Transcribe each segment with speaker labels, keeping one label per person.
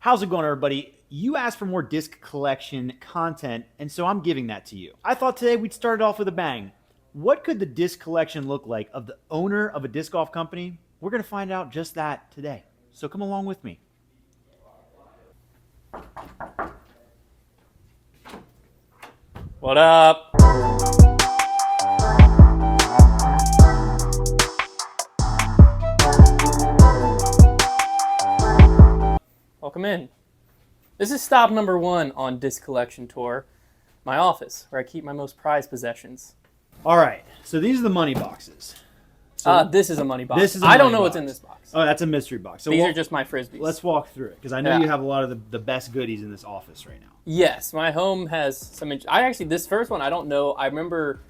Speaker 1: How's it going, everybody? You asked for more disc collection content, and so I'm giving that to you. I thought today we'd start it off with a bang. What could the disc collection look like of the owner of a disc golf company? We're going to find out just that today. So come along with me.
Speaker 2: What up? Welcome in. This is stop number 1 on Disc Collection Tour, my office, where I keep my most prized possessions.
Speaker 1: All right, so these are the money boxes. So
Speaker 2: This is a money box.
Speaker 1: This is a
Speaker 2: I don't
Speaker 1: money
Speaker 2: know
Speaker 1: box.
Speaker 2: what's in this box.
Speaker 1: Oh, that's a mystery box. So
Speaker 2: These are just my Frisbees.
Speaker 1: Let's walk through it, because I know you have a lot of the best goodies in this office right now.
Speaker 2: Yes, my home has some... this first one, I don't know. I remember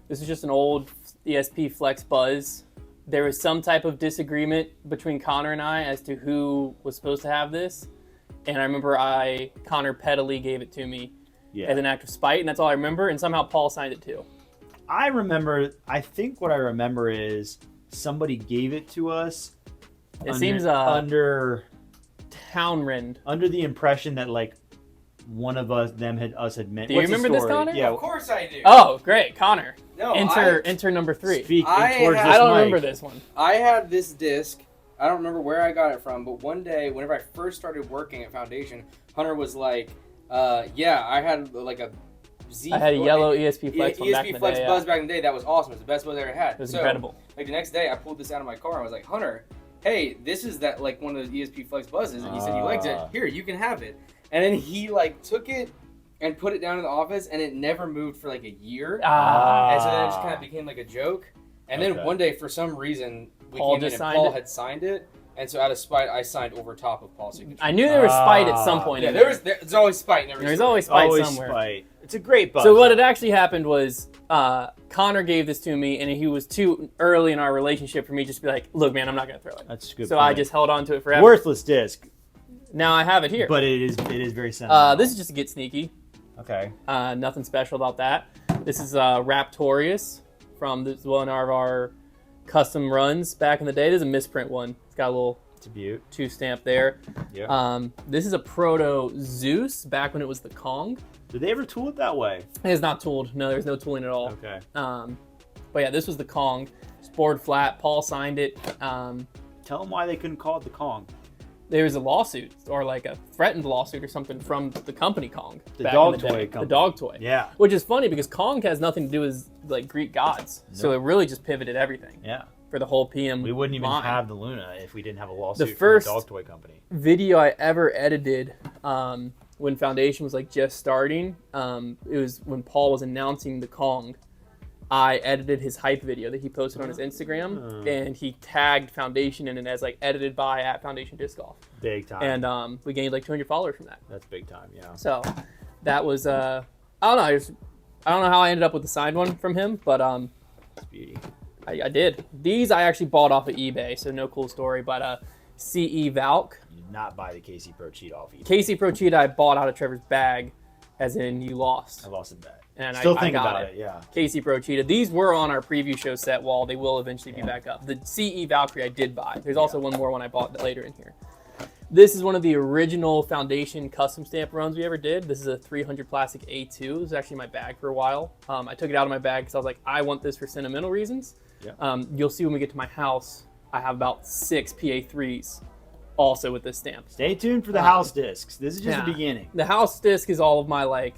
Speaker 2: this is just an old ESP Flex Buzzz. There was some type of disagreement between Connor and I as to who was supposed to have this. And I remember Connor pettily gave it to me as an act of spite, and that's all I remember. And somehow Paul signed it too.
Speaker 1: I think what I remember is somebody gave it to us.
Speaker 2: It seems
Speaker 1: under
Speaker 2: Townrend.
Speaker 1: Under the impression that like one of us had meant.
Speaker 2: Do you remember this, Connor?
Speaker 1: Yeah,
Speaker 3: Of course I do.
Speaker 2: Oh, great, Connor.
Speaker 3: No,
Speaker 2: enter number 3.
Speaker 1: Speak
Speaker 3: I
Speaker 1: towards
Speaker 3: had-
Speaker 1: this
Speaker 2: I don't
Speaker 1: mic.
Speaker 2: remember this one.
Speaker 3: I had this disc. I don't remember where I got it from, but one day, whenever I first started working at Foundation, Hunter was like, yeah, I had like a Z.
Speaker 2: I had a yellow ESP Flex one back in
Speaker 3: ESP
Speaker 2: the
Speaker 3: Flex
Speaker 2: day.
Speaker 3: Buzz back in the day. That was awesome. It was the best Buzz I ever had.
Speaker 2: It was
Speaker 3: So,
Speaker 2: incredible.
Speaker 3: Like the next day, I pulled this out of my car and I was like, Hunter, hey, this is that like one of the ESP Flex Buzzes, and he said you liked it. Here, you can have it. And then he like took it and put it down in the office, and it never moved for like a year. And so then it just kind of became like a joke. And then one day, for some reason,
Speaker 2: Paul
Speaker 3: came in
Speaker 2: just
Speaker 3: and
Speaker 2: signed
Speaker 3: Paul
Speaker 2: it?
Speaker 3: had signed it. And so out of spite, I signed over top of Paul's signature.
Speaker 2: I knew there was spite at some point.
Speaker 3: Yeah,
Speaker 2: in there.
Speaker 3: there's always spite.
Speaker 2: There's always spite somewhere.
Speaker 1: Spite. It's a great buzz.
Speaker 2: So what had actually happened was Connor gave this to me, and he was too early in our relationship for me just to be like, look, man, I'm not going to throw it.
Speaker 1: That's a good.
Speaker 2: So
Speaker 1: point.
Speaker 2: I just held on to it forever.
Speaker 1: Worthless disc,
Speaker 2: Now I have it here.
Speaker 1: but it is very sentimental.
Speaker 2: This is just to get sneaky.
Speaker 1: Okay.
Speaker 2: Nothing special about that. This is Raptorius from one of our custom runs back in the day. This is a misprint one. It's got a little
Speaker 1: It's a beaut.
Speaker 2: 2 stamp there.
Speaker 1: Yeah.
Speaker 2: This is a Proto Zeus back when it was the Kong.
Speaker 1: Did they ever tool it that way?
Speaker 2: It is not tooled. No, there's no tooling at all.
Speaker 1: Okay.
Speaker 2: But yeah, this was the Kong. It's board flat. Paul signed it.
Speaker 1: Tell them why they couldn't call it the Kong.
Speaker 2: There was a lawsuit, or like a threatened lawsuit or something from the company Kong.
Speaker 1: The
Speaker 2: back
Speaker 1: dog
Speaker 2: in the
Speaker 1: toy
Speaker 2: day.
Speaker 1: company.
Speaker 2: The dog toy.
Speaker 1: Yeah.
Speaker 2: Which is funny because Kong has nothing to do with like Greek gods. So it really just pivoted everything
Speaker 1: Yeah.
Speaker 2: for the whole PM
Speaker 1: We wouldn't even
Speaker 2: line.
Speaker 1: have the Luna if we didn't have a lawsuit
Speaker 2: The first-
Speaker 1: from the dog toy company.
Speaker 2: Video I ever edited when Foundation was like just starting. It was when Paul was announcing the Kong. I edited his hype video that he posted on his Instagram, and he tagged Foundation in it as like edited by at Foundation Disc Golf,
Speaker 1: Big time.
Speaker 2: and we gained like 200 followers from that.
Speaker 1: That's big time. Yeah.
Speaker 2: So that was I don't know. I don't know how I ended up with the signed one from him, but
Speaker 1: It's beauty.
Speaker 2: I did. These I actually bought off of eBay, so no cool story. But CE Valk.
Speaker 1: You did not buy the KC Pro cheat off eBay.
Speaker 2: Casey Pro Cheetah I bought out of Trevor's bag, as in you lost.
Speaker 1: I lost a bet.
Speaker 2: And
Speaker 1: Still
Speaker 2: I
Speaker 1: think
Speaker 2: got
Speaker 1: about it. Yeah.
Speaker 2: Casey Pro Cheetah. These were on our preview show set wall. They will eventually be back up. The CE Valkyrie I did buy. There's also one more one I bought later in here. This is one of the original Foundation custom stamp runs we ever did. This is a 300 plastic A2. It was actually in my bag for a while. I took it out of my bag because I was like, I want this for sentimental reasons.
Speaker 1: Yeah.
Speaker 2: You'll see when we get to my house, I have about 6 PA3s also with this stamp.
Speaker 1: Stay tuned for the house discs. This is just the beginning.
Speaker 2: The house disc is all of my like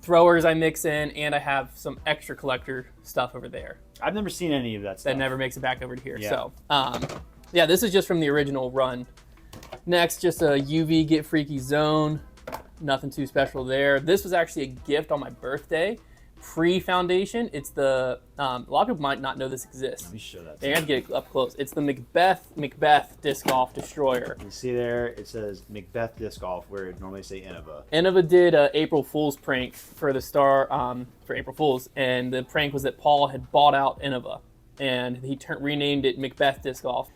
Speaker 2: throwers I mix in, and I have some extra collector stuff over there
Speaker 1: I've never seen any of that stuff.
Speaker 2: that never makes it back over to here.
Speaker 1: Yeah.
Speaker 2: So, yeah, this is just from the original run. Next, just a UV Get Freaky Zone. Nothing too special there. This was actually a gift on my birthday, pre-Foundation. It's the, a lot of people might not know this exists.
Speaker 1: Let me show that.
Speaker 2: They had to get up close. It's the Macbeth Disc Golf Destroyer.
Speaker 1: You see there, it says Macbeth Disc Golf, where it normally say Innova.
Speaker 2: Innova did a April Fool's prank for the for April Fool's, and the prank was that Paul had bought out Innova, and he renamed it Macbeth Disc Golf.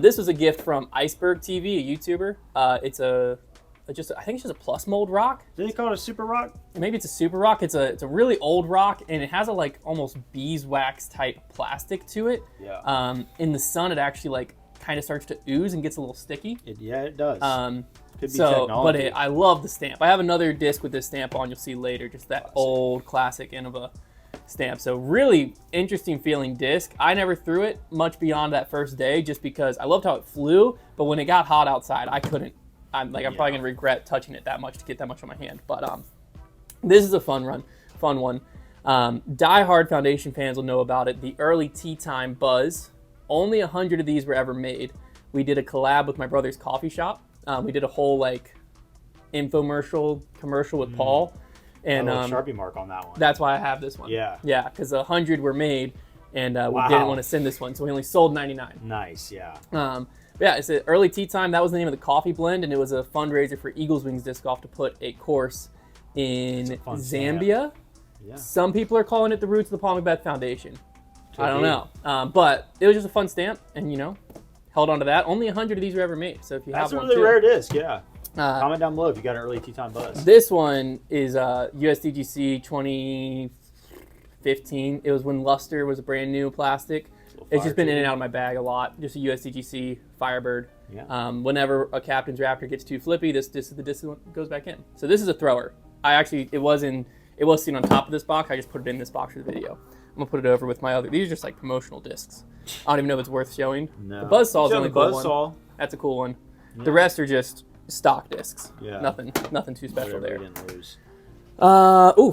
Speaker 2: This was a gift from Iceberg TV, a YouTuber. It's I think it's just a plus mold rock.
Speaker 1: Do they call it a super rock?
Speaker 2: Maybe it's a super rock. It's a really old rock, and it has a like almost beeswax type plastic to it.
Speaker 1: Yeah.
Speaker 2: In the sun, it actually like kind of starts to ooze and gets a little sticky.
Speaker 1: It does. Could be
Speaker 2: So,
Speaker 1: technology.
Speaker 2: but I love the stamp. I have another disc with this stamp on. You'll see later, just that old classic Innova stamp. So really interesting feeling disc. I never threw it much beyond that first day, just because I loved how it flew. But when it got hot outside, I couldn't. I'm probably gonna regret touching it that much to get that much on my hand. But this is a fun one. Die-hard Foundation fans will know about it. The early Tea Time Buzzz. Only 100 of these were ever made. We did a collab with my brother's coffee shop. We did a whole like commercial with Paul, and
Speaker 1: Sharpie mark on that one.
Speaker 2: that's why I have this one.
Speaker 1: Yeah.
Speaker 2: Yeah, because 100 were made, and we
Speaker 1: Wow.
Speaker 2: didn't want to send this one, so we only sold 99.
Speaker 1: Nice, yeah.
Speaker 2: Yeah, it's an early Tea Time. That was the name of the coffee blend, and it was a fundraiser for Eagles Wings Disc Golf to put a course in
Speaker 1: fun
Speaker 2: Zambia.
Speaker 1: Yeah.
Speaker 2: Some people are calling it the Roots of the Paul McBeth Foundation. I don't
Speaker 1: be.
Speaker 2: know, but it was just a fun stamp, and held on to that. Only 100 of these were ever made, so if you
Speaker 1: That's a
Speaker 2: have one
Speaker 1: really
Speaker 2: too.
Speaker 1: rare disc, yeah.
Speaker 2: Uh,
Speaker 1: Comment down below if you got an early Tea Time Buzzz.
Speaker 2: This one is USDGC 2015. It was when Luster was a brand new plastic. It's just been in and out of my bag a lot. Just a USDGC Firebird.
Speaker 1: Yeah.
Speaker 2: Whenever a Captain's Raptor gets too flippy, this is the disc that goes back in. So this is a thrower. It was seen on top of this box. I just put it in this box for the video. I'm gonna put it over with my other. These are just like promotional discs. I don't even know if it's worth showing.
Speaker 1: No.
Speaker 2: The Buzzsaw is the only cool one.
Speaker 1: Buzzsaw.
Speaker 2: That's a cool one.
Speaker 1: Yeah.
Speaker 2: The rest are just stock discs.
Speaker 1: Yeah.
Speaker 2: Nothing too special
Speaker 1: Whatever
Speaker 2: there.
Speaker 1: we didn't lose.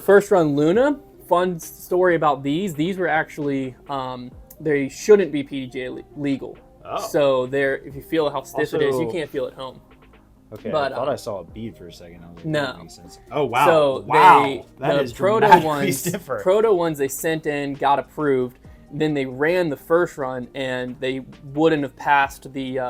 Speaker 2: First run Luna. Fun story about these. These were actually they shouldn't be PDGA legal.
Speaker 1: Oh.
Speaker 2: So if you feel how stiff it is, you
Speaker 1: Also-
Speaker 2: can't feel it home.
Speaker 1: Okay,
Speaker 2: But,
Speaker 1: I thought I saw a bead for a second. I was like,
Speaker 2: No.
Speaker 1: that makes sense. Oh, wow.
Speaker 2: So
Speaker 1: wow. That
Speaker 2: the
Speaker 1: is
Speaker 2: proto
Speaker 1: dramatically
Speaker 2: ones,
Speaker 1: stiffer.
Speaker 2: proto ones they sent in, got approved. Then they ran the first run, and they wouldn't have passed the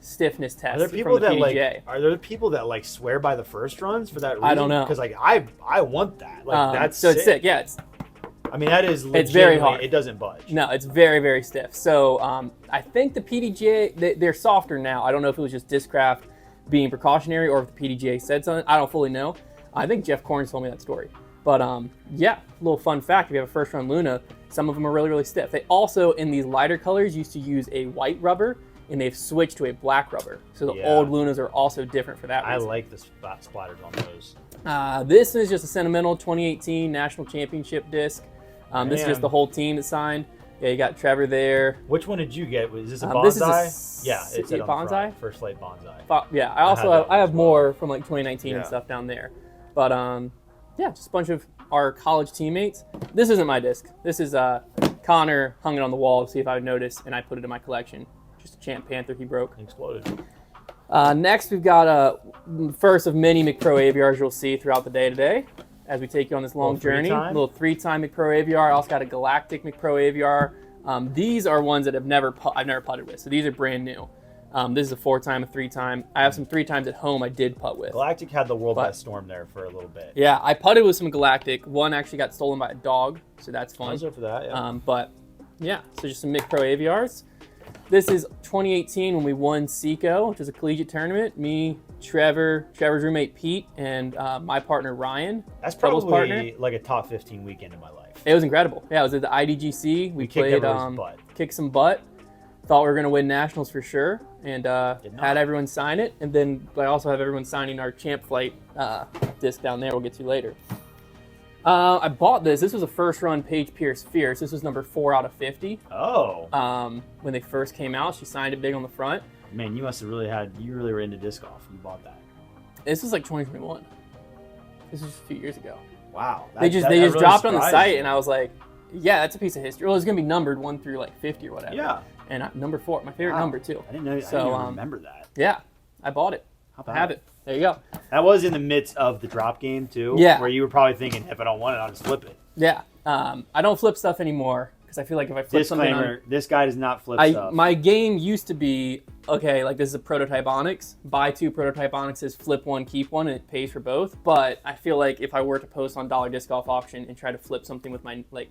Speaker 2: stiffness test
Speaker 1: Are there people
Speaker 2: from the
Speaker 1: that
Speaker 2: PDGA.
Speaker 1: are there people that like swear by the first runs for that reason?
Speaker 2: I don't know.
Speaker 1: Because like I want that. Like that's
Speaker 2: so it's sick. Yeah,
Speaker 1: I mean that is
Speaker 2: It's very
Speaker 1: legitimately-
Speaker 2: hard.
Speaker 1: It doesn't budge.
Speaker 2: No, it's very, very stiff. So I think the PDGA, they're softer now. I don't know if it was just Discraft being precautionary or if the PDGA said something. I don't fully know. I think Jeff Corns told me that story. But yeah, little fun fact, if you have a first run Luna, some of them are really, really stiff. They also, in these lighter colors, used to use a white rubber, and they've switched to a black rubber. So the
Speaker 1: Yeah.
Speaker 2: old Lunas are also different for that
Speaker 1: I
Speaker 2: reason.
Speaker 1: like the splatters on those.
Speaker 2: This is just a sentimental 2018 National Championship disc. This is just the whole team that signed. Yeah, you got Trevor there.
Speaker 1: Which one did you get? Was this a
Speaker 2: This is a
Speaker 1: bonsai? Yeah, it's
Speaker 2: a
Speaker 1: a bonsai.
Speaker 2: bonsai?
Speaker 1: First Light bonsai.
Speaker 2: Yeah, I also
Speaker 1: had that
Speaker 2: I have
Speaker 1: as well.
Speaker 2: more from like 2019 and
Speaker 1: Yeah.
Speaker 2: stuff down there. But yeah, just a bunch of our college teammates. This isn't my disc. This is Connor hung it on the wall to see if I would notice, and I put it in my collection. Just a Champ Panther he broke.
Speaker 1: Exploded.
Speaker 2: Next, we've got first of many McPro AVRs you'll see throughout the day today as we take you on this long
Speaker 1: Little
Speaker 2: journey.
Speaker 1: three-time?
Speaker 2: Little 3-time McPro AVR. I also got a Galactic McPro AVR. These are ones that I've never putted with, so these are brand new. This is a 4-time, a 3-time. I have some 3-times at home I did putt with.
Speaker 1: Galactic had the World Best Storm there for a little bit.
Speaker 2: Yeah, I putted with some Galactic. One actually got stolen by a dog, so that's fun.
Speaker 1: Thanks for that. Yeah.
Speaker 2: But yeah, so just some McPro AVRs. This is 2018 when we won SECO, which is a collegiate tournament. Me, Trevor's roommate Pete, and my partner Ryan.
Speaker 1: That's
Speaker 2: doubles
Speaker 1: probably
Speaker 2: partner.
Speaker 1: like a top 15 weekend in my life.
Speaker 2: It was incredible. Yeah, it was at the IDGC. We
Speaker 1: kicked
Speaker 2: played,
Speaker 1: everyone's butt.
Speaker 2: kicked some butt. Thought we were going to win nationals for sure, and
Speaker 1: Did not.
Speaker 2: had everyone sign it. And then I also have everyone signing our Champ Flight disc down there. We'll get to later. I bought this. This was a first run Paige Pierce Fierce. This was number 4 out of 50.
Speaker 1: Oh.
Speaker 2: When they first came out, she signed it big on the front.
Speaker 1: Man, you must have you really were into disc golf. You bought that.
Speaker 2: This was like 2021. This was just a few years ago.
Speaker 1: Wow.
Speaker 2: They just
Speaker 1: really
Speaker 2: dropped on the
Speaker 1: surprised
Speaker 2: site,
Speaker 1: me.
Speaker 2: and I was like, yeah, that's a piece of history. Well, it's gonna be numbered 1 through like 50 or whatever.
Speaker 1: Yeah.
Speaker 2: And number 4, my favorite
Speaker 1: Wow.
Speaker 2: number too.
Speaker 1: I didn't know.
Speaker 2: So,
Speaker 1: I didn't even remember that.
Speaker 2: Yeah, I bought it.
Speaker 1: How
Speaker 2: I
Speaker 1: about
Speaker 2: have it. There you go.
Speaker 1: That was in the midst of the drop game too.
Speaker 2: Yeah.
Speaker 1: Where you were probably thinking, if I don't want it, I'll just flip it.
Speaker 2: Yeah. I don't flip stuff anymore because I feel like if I flip something on,
Speaker 1: Disclaimer: this guy does not flip stuff.
Speaker 2: my game used to be, okay, like this is a Prototype Onyx. Buy 2 Prototype Onyxes, flip 1, keep 1, and it pays for both. But I feel like if I were to post on Dollar Disc Golf Auction and try to flip something with my, like,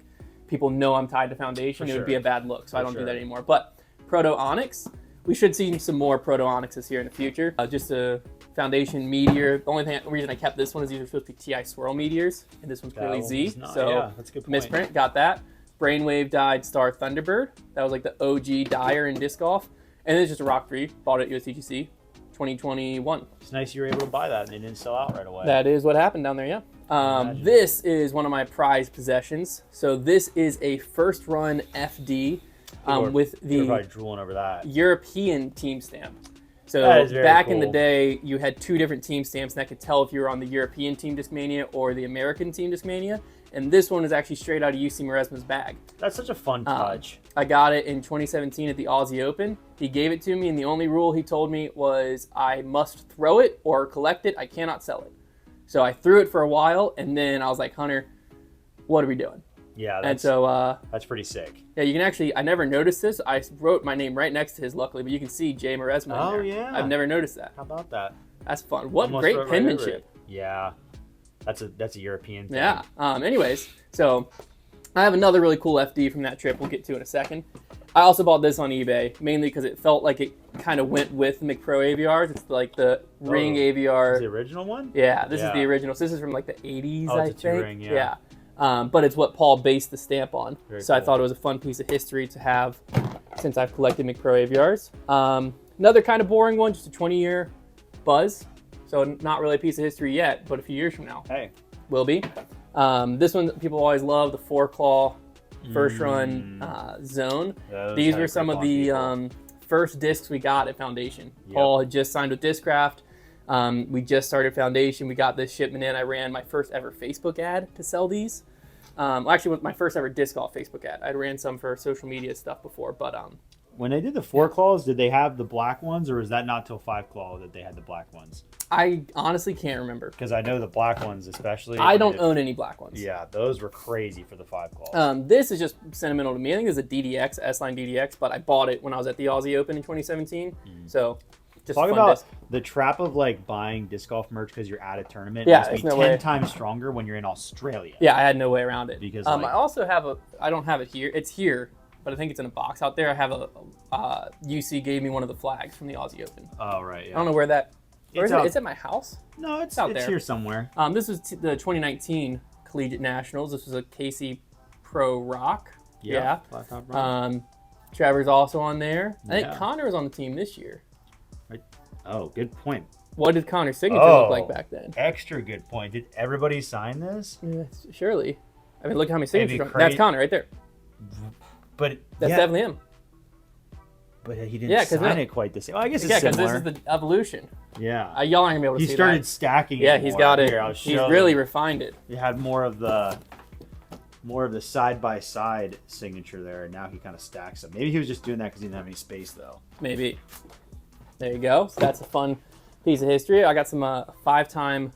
Speaker 2: people know I'm tied to Foundation,
Speaker 1: For
Speaker 2: it would be
Speaker 1: sure.
Speaker 2: a bad look. So I
Speaker 1: For
Speaker 2: don't do
Speaker 1: sure.
Speaker 2: that anymore. But Proto Onyx, we should see some more Proto Onyxes here in the future. Just a Foundation Meteor. The only reason I kept this one is these are supposed to be TI Swirl Meteors, and this one's clearly
Speaker 1: That
Speaker 2: Z.
Speaker 1: one's not-
Speaker 2: So
Speaker 1: yeah, that's a good point.
Speaker 2: misprint, got that. Brainwave dyed Star Thunderbird. That was like the OG dyer in disc golf. And then it's just a rock free. Bought it at USDGC. 2021.
Speaker 1: It's nice you were able to buy that and it didn't sell out right away.
Speaker 2: That is what happened down there, yeah. This is one of my prized possessions. So this is a first run FD with
Speaker 1: You're
Speaker 2: the
Speaker 1: probably drooling over that.
Speaker 2: European team stamp. So
Speaker 1: That is very
Speaker 2: back in the
Speaker 1: cool.
Speaker 2: day, you had 2 different team stamps, and that could tell if you were on the European Team Discmania or the American Team Discmania. And this one is actually straight out of UC Maresma's bag.
Speaker 1: That's such a fun touch.
Speaker 2: I got it in 2017 at the Aussie Open. He gave it to me, and the only rule he told me was I must throw it or collect it. I cannot sell it. So I threw it for a while, and then I was like, Hunter, what are we doing?
Speaker 1: Yeah,
Speaker 2: And so,
Speaker 1: that's pretty sick.
Speaker 2: yeah, you can actually, I never noticed this. I wrote my name right next to his, luckily, but you can see Jay Maresma in
Speaker 1: Oh,
Speaker 2: there.
Speaker 1: yeah.
Speaker 2: I've never noticed that.
Speaker 1: How about that?
Speaker 2: That's fun. What
Speaker 1: Almost
Speaker 2: great
Speaker 1: wrote right over
Speaker 2: penmanship.
Speaker 1: it. Yeah, that's a European thing.
Speaker 2: Yeah. Anyways, so I have another really cool FD from that trip we'll get to in a second. I also bought this on eBay, mainly because it felt like it kind of went with the McPro AVRs. It's like the Ring AVR.
Speaker 1: Is the original one?
Speaker 2: Yeah, this is
Speaker 1: Yeah.
Speaker 2: the original. So this is from like the 80s,
Speaker 1: Oh,
Speaker 2: I
Speaker 1: it's a
Speaker 2: think.
Speaker 1: two-ring, yeah.
Speaker 2: But it's what Paul based the stamp on.
Speaker 1: Very
Speaker 2: so I
Speaker 1: cool.
Speaker 2: thought it was a fun piece of history to have since I've collected McPro AVRs. Another kind of boring one, just a 20-year Buzzz. So not really a piece of history yet, but a few years from now
Speaker 1: Hey.
Speaker 2: will be. This one people always love, the 4-claw first run zone.
Speaker 1: Those
Speaker 2: These
Speaker 1: had
Speaker 2: were
Speaker 1: a
Speaker 2: some
Speaker 1: grip
Speaker 2: of
Speaker 1: on
Speaker 2: the
Speaker 1: people.
Speaker 2: first discs we got at Foundation.
Speaker 1: Yep.
Speaker 2: Paul had just signed with Discraft. We just started Foundation. We got this shipment in. I ran my first ever Facebook ad to sell these. Actually, with my first ever disc golf Facebook ad. I ran some for social media stuff before, but
Speaker 1: When they did the 4-claws, did they have the black ones, or was that not till 5-claw that they had the black ones?
Speaker 2: I honestly can't remember.
Speaker 1: Because I know the black ones, especially.
Speaker 2: I don't own any black ones.
Speaker 1: Yeah, those were crazy for the 5-claws.
Speaker 2: This is just sentimental to me. I think it's a DDX, S-Line DDX, but I bought it when I was at the Aussie Open in 2017. So, just
Speaker 1: Talk
Speaker 2: a fun
Speaker 1: about
Speaker 2: disc.
Speaker 1: the trap of like buying disc golf merch because you're at a tournament.
Speaker 2: Yeah,
Speaker 1: must be
Speaker 2: there's no
Speaker 1: 10
Speaker 2: way.
Speaker 1: times stronger when you're in Australia.
Speaker 2: Yeah, I had no way around it.
Speaker 1: Because,
Speaker 2: I
Speaker 1: like-
Speaker 2: also have I don't have it here. It's here, but I think it's in a box out there. I have UC gave me one of the flags from the Aussie Open.
Speaker 1: Oh, right.
Speaker 2: I
Speaker 1: Yeah.
Speaker 2: don't know where that, where is it?
Speaker 1: out-
Speaker 2: It's at my house.
Speaker 1: No, it's
Speaker 2: out
Speaker 1: it's
Speaker 2: there.
Speaker 1: here somewhere.
Speaker 2: This was the 2019 Collegiate Nationals. This was a Casey Pro Rock. Yeah.
Speaker 1: Flat top rock.
Speaker 2: Trevor's also on there. I think
Speaker 1: Yeah.
Speaker 2: Connor was on the team this year.
Speaker 1: Oh, good point.
Speaker 2: What did Connor's signature look like back then?
Speaker 1: Extra good point. Did everybody sign this?
Speaker 2: Yeah, surely. I mean, look how many
Speaker 1: It'd be
Speaker 2: signatures.
Speaker 1: crazy.
Speaker 2: That's Connor right there.
Speaker 1: But
Speaker 2: That's
Speaker 1: yeah,
Speaker 2: definitely him.
Speaker 1: but he didn't
Speaker 2: Yeah, 'cause
Speaker 1: sign
Speaker 2: that-
Speaker 1: it quite the same. Well, I guess
Speaker 2: Yeah,
Speaker 1: it's
Speaker 2: because
Speaker 1: similar.
Speaker 2: this is the evolution.
Speaker 1: Yeah.
Speaker 2: Y'all aren't gonna be able to
Speaker 1: He
Speaker 2: see
Speaker 1: started
Speaker 2: that.
Speaker 1: stacking it.
Speaker 2: Yeah, he's
Speaker 1: more.
Speaker 2: got it.
Speaker 1: Here, I'll
Speaker 2: He's
Speaker 1: show
Speaker 2: really
Speaker 1: you.
Speaker 2: refined it.
Speaker 1: He had more of the side by side signature there, and now he kind of stacks them. Maybe he was just doing that because he didn't have any space though.
Speaker 2: Maybe. There you go. So that's a fun piece of history. I got some 5-time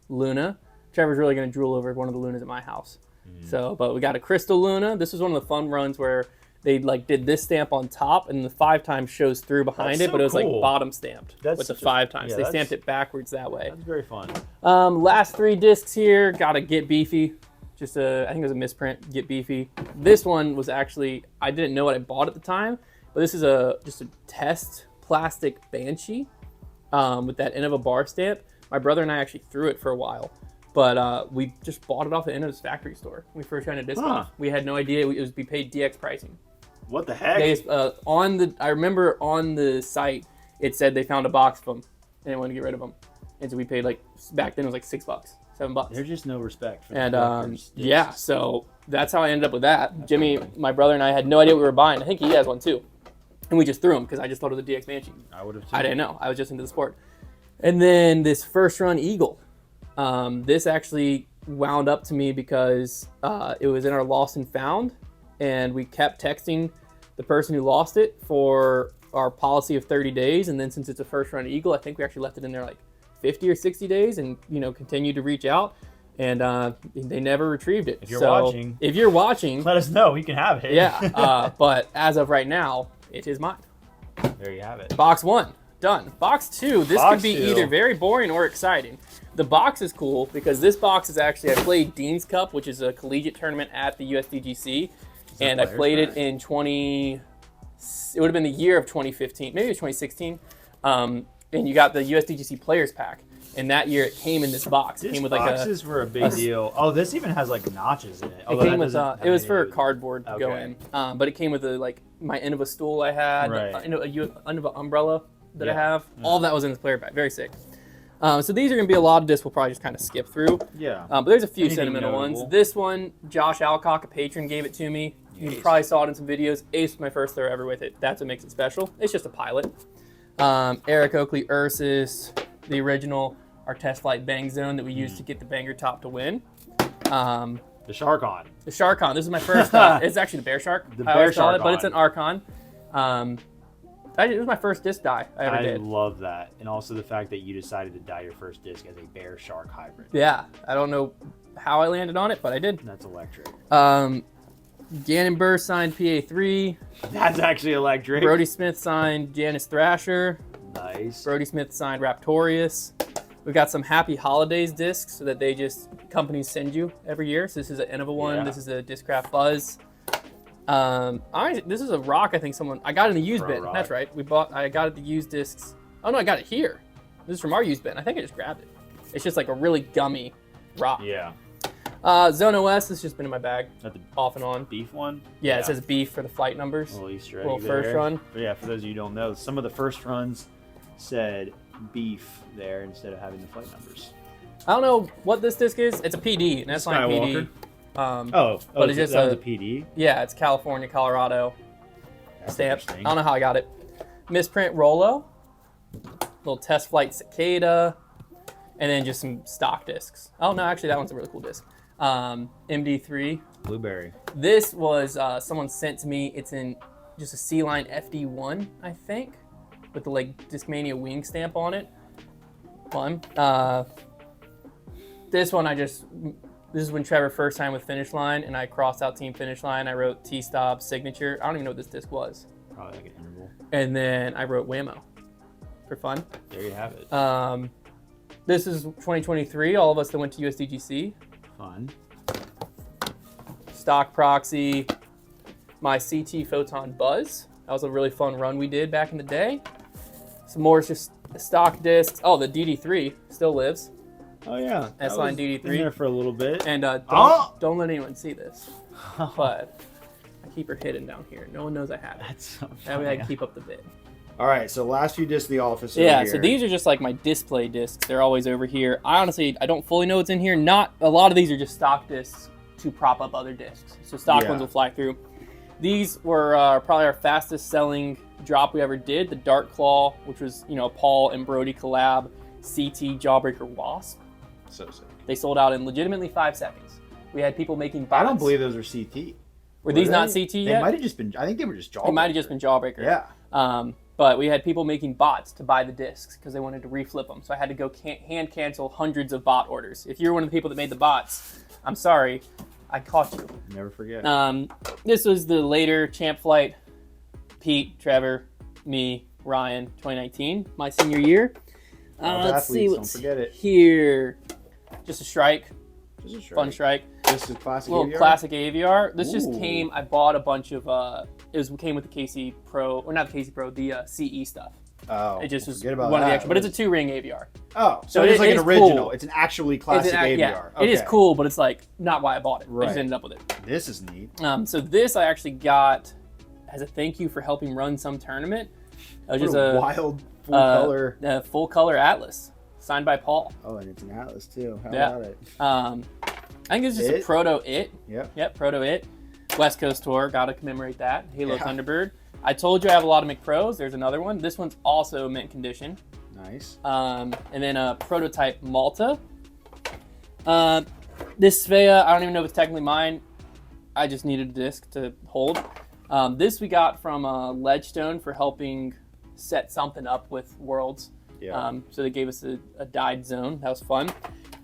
Speaker 2: Luna. Trevor's really gonna drool over one of the Lunas at my house. So, but we got a Crystal Luna. This was one of the fun runs where they like did this stamp on top, and the 5-time shows through behind
Speaker 1: That's
Speaker 2: it,
Speaker 1: so
Speaker 2: but it was
Speaker 1: cool.
Speaker 2: like bottom stamped
Speaker 1: That's
Speaker 2: with the
Speaker 1: such a-
Speaker 2: 5-times.
Speaker 1: yeah,
Speaker 2: They
Speaker 1: that's-
Speaker 2: stamped it backwards that way.
Speaker 1: That's very fun.
Speaker 2: Last 3 discs here. Got to Get Beefy. Just I think it was a misprint. Get Beefy. This one was actually, I didn't know what I bought at the time, but this is just a test plastic Banshee with that Innova bar stamp. My brother and I actually threw it for a while, but we just bought it off of Innova's factory store when we first got into disc golf. We had no idea it was be paid DX pricing.
Speaker 1: What the heck?
Speaker 2: They I remember on the site it said they found a box of them and they wanted to get rid of them, and so we paid like back then it was like $6, $7.
Speaker 1: There's just no respect for the
Speaker 2: And
Speaker 1: collectors.
Speaker 2: yeah, so that's how I ended up with that. Jimmy, my brother, and I had no idea what we were buying. I think he has one too, and we just threw him because I just thought it was a DX Banshee.
Speaker 1: I would have.
Speaker 2: I didn't know. I was just into the sport. And then this first run Eagle. This actually wound up to me because it was in our lost and found, and we kept texting the person who lost it for our policy of 30 days. And then since it's a first run Eagle, I think we actually left it in there like 50 or 60 days and, continued to reach out. And they never retrieved it.
Speaker 1: If you're watching,
Speaker 2: let
Speaker 1: us know. We can have it.
Speaker 2: Yeah. But as of right now, it is mine.
Speaker 1: There you have it.
Speaker 2: Box 1, done. Box 2, this
Speaker 1: Box
Speaker 2: could be
Speaker 1: 2.
Speaker 2: either very boring or exciting. The box is cool because this box is actually, I played Dean's Cup, which is a collegiate tournament at the USDGC, and I played it in it would have been the year of 2015, maybe it was 2016, and you got the USDGC Players Pack, and that year it came in this box. It came with like
Speaker 1: boxes were a big deal. Oh, this even has like notches in it.
Speaker 2: It came with it was for cardboard to go
Speaker 1: Okay.
Speaker 2: in, but it came with my Innova stool I had,
Speaker 1: Right.
Speaker 2: a Innova umbrella. that I
Speaker 1: Yeah.
Speaker 2: have. All of that was in this player pack. Very sick. So these are going to be a lot of discs we'll probably just kind of skip through.
Speaker 1: Yeah.
Speaker 2: But there's a few
Speaker 1: Anything
Speaker 2: sentimental
Speaker 1: notable?
Speaker 2: ones. This one, Josh Alcock, a patron, gave it to me. You
Speaker 1: Nice.
Speaker 2: probably saw it in some videos. Ace was my first throw ever with it. That's what makes it special. It's just a pilot. Eric Oakley Ursus, the original, our test flight bang zone that we used to get the banger top to win.
Speaker 1: The Sharkon.
Speaker 2: The Sharkon. This is my first. It's actually the Bear Shark.
Speaker 1: The
Speaker 2: I always
Speaker 1: Bear
Speaker 2: call it, but
Speaker 1: Sharkon.
Speaker 2: it's an Archon. It was my first disc die I ever
Speaker 1: I
Speaker 2: did.
Speaker 1: love that. And also the fact that you decided to dye your first disc as a Bear Shark hybrid.
Speaker 2: Yeah, I don't know how I landed on it, but I did.
Speaker 1: That's electric.
Speaker 2: Gannon Burr signed PA3.
Speaker 1: That's actually electric.
Speaker 2: Brody Smith signed Janice Thrasher.
Speaker 1: Nice.
Speaker 2: Brody Smith signed Raptorius. We've got some Happy Holidays discs so that companies send you every year. So this is an Innova one.
Speaker 1: Yeah.
Speaker 2: This is a Discraft Buzzz. This is a rock. I think I got it in the used
Speaker 1: Pro
Speaker 2: bin.
Speaker 1: rock.
Speaker 2: That's right. I got it the used discs. Oh no, I got it here. This is from our used bin. I think I just grabbed it. It's just like a really gummy rock.
Speaker 1: Yeah.
Speaker 2: Zone OS has just been in my bag
Speaker 1: That the
Speaker 2: off and on.
Speaker 1: beef one?
Speaker 2: Yeah, it says beef for the flight numbers.
Speaker 1: A little Easter egg
Speaker 2: Little
Speaker 1: there.
Speaker 2: first run.
Speaker 1: But yeah, for those of you who don't know, some of the first runs said beef there instead of having the flight numbers.
Speaker 2: I don't know what this disc is. It's a PD, and that's not
Speaker 1: Skywalker.
Speaker 2: PD. But
Speaker 1: But
Speaker 2: it's just
Speaker 1: that was
Speaker 2: a-
Speaker 1: a PD.
Speaker 2: Yeah, it's California, Colorado
Speaker 1: That's
Speaker 2: stamp. I
Speaker 1: interesting.
Speaker 2: don't know how I got it. Misprint Rolo, little test flight cicada, and then just some stock discs. Oh no, actually that one's a really cool disc. MD3.
Speaker 1: Blueberry.
Speaker 2: This was someone sent to me. It's in just a C-Line FD1, I think, with the like Discmania wing stamp on it. Fun. This one this is when Trevor first signed with Finish Line, and I crossed out Team Finish Line. I wrote T-Stop signature. I don't even know what this disc was.
Speaker 1: Probably like an interval.
Speaker 2: And then I wrote Whammo for fun.
Speaker 1: There you have it.
Speaker 2: This is 2023. All of us that went to USDGC.
Speaker 1: Fun.
Speaker 2: Stock Proxy, my CT Photon Buzzz. That was a really fun run we did back in the day. Some more just stock discs. Oh, the DD3 still lives.
Speaker 1: Oh yeah. That
Speaker 2: S-Line
Speaker 1: was
Speaker 2: DD3.
Speaker 1: in there for a little bit.
Speaker 2: And
Speaker 1: Oh!
Speaker 2: don't let anyone see this. But I keep her hidden down here. No one knows I have it.
Speaker 1: That's so
Speaker 2: That way I
Speaker 1: funny.
Speaker 2: can keep up the bid.
Speaker 1: All right, so last few discs of the office.
Speaker 2: Yeah,
Speaker 1: over
Speaker 2: so
Speaker 1: here.
Speaker 2: these are just like my display discs. They're always over here. I don't fully know what's in here. Not a lot of these are just stock discs to prop up other discs. So stock
Speaker 1: Yeah.
Speaker 2: ones will fly through. These were probably our fastest selling drop we ever did. The Dark Claw, which was Paul and Brody collab, CT Jawbreaker Wasp.
Speaker 1: So sick.
Speaker 2: They sold out in legitimately 5 seconds. We had people making bots.
Speaker 1: I don't believe those are CT.
Speaker 2: Were these not
Speaker 1: they?
Speaker 2: CT
Speaker 1: They
Speaker 2: yet?
Speaker 1: might have just been. I think they were just Jawbreaker.
Speaker 2: It might have just been Jawbreaker.
Speaker 1: Yeah.
Speaker 2: But we had people making bots to buy the discs because they wanted to reflip them. So I had to go hand cancel hundreds of bot orders. If you're one of the people that made the bots, I'm sorry, I caught you.
Speaker 1: Never forget.
Speaker 2: This was the later Champ Flight. Pete, Trevor, me, Ryan, 2019, my senior year.
Speaker 1: All
Speaker 2: Let's see
Speaker 1: athletes,
Speaker 2: what's
Speaker 1: don't forget it.
Speaker 2: here. Just a strike,
Speaker 1: Just a strike.
Speaker 2: fun strike.
Speaker 1: This is classic.
Speaker 2: Little
Speaker 1: AVR?
Speaker 2: classic AVR. This just
Speaker 1: Ooh.
Speaker 2: came. I bought a bunch of. Came with the KC Pro, or not the KC Pro, the CE stuff.
Speaker 1: Oh,
Speaker 2: It just was
Speaker 1: forget
Speaker 2: one
Speaker 1: about
Speaker 2: of the
Speaker 1: that.
Speaker 2: extra, but it's a 2-ring AVR.
Speaker 1: Oh, so
Speaker 2: So
Speaker 1: it's
Speaker 2: it
Speaker 1: like an
Speaker 2: is
Speaker 1: original.
Speaker 2: cool.
Speaker 1: It's an actually classic AVR.
Speaker 2: Yeah,
Speaker 1: Okay.
Speaker 2: it is cool, but it's like not why I bought it. I
Speaker 1: Right.
Speaker 2: just ended up with it.
Speaker 1: This is neat.
Speaker 2: So this I actually got as a thank you for helping run some tournament. It was
Speaker 1: What
Speaker 2: just
Speaker 1: a
Speaker 2: a
Speaker 1: wild full color.
Speaker 2: full color Atlas signed by Paul.
Speaker 1: Oh, and it's an Atlas too. How
Speaker 2: Yeah.
Speaker 1: about it?
Speaker 2: I think it's just a
Speaker 1: It?
Speaker 2: proto it.
Speaker 1: Yep.
Speaker 2: Yep, proto it. West Coast Tour, gotta commemorate that. Halo
Speaker 1: Yeah.
Speaker 2: Thunderbird. I told you I have a lot of McPros. There's another one. This one's also mint condition.
Speaker 1: Nice.
Speaker 2: And then a prototype Malta. This Svea, I don't even know if it's technically mine. I just needed a disc to hold. This we got from Ledgestone for helping set something up with Worlds.
Speaker 1: Yeah.
Speaker 2: So they gave us a dyed zone. That was fun.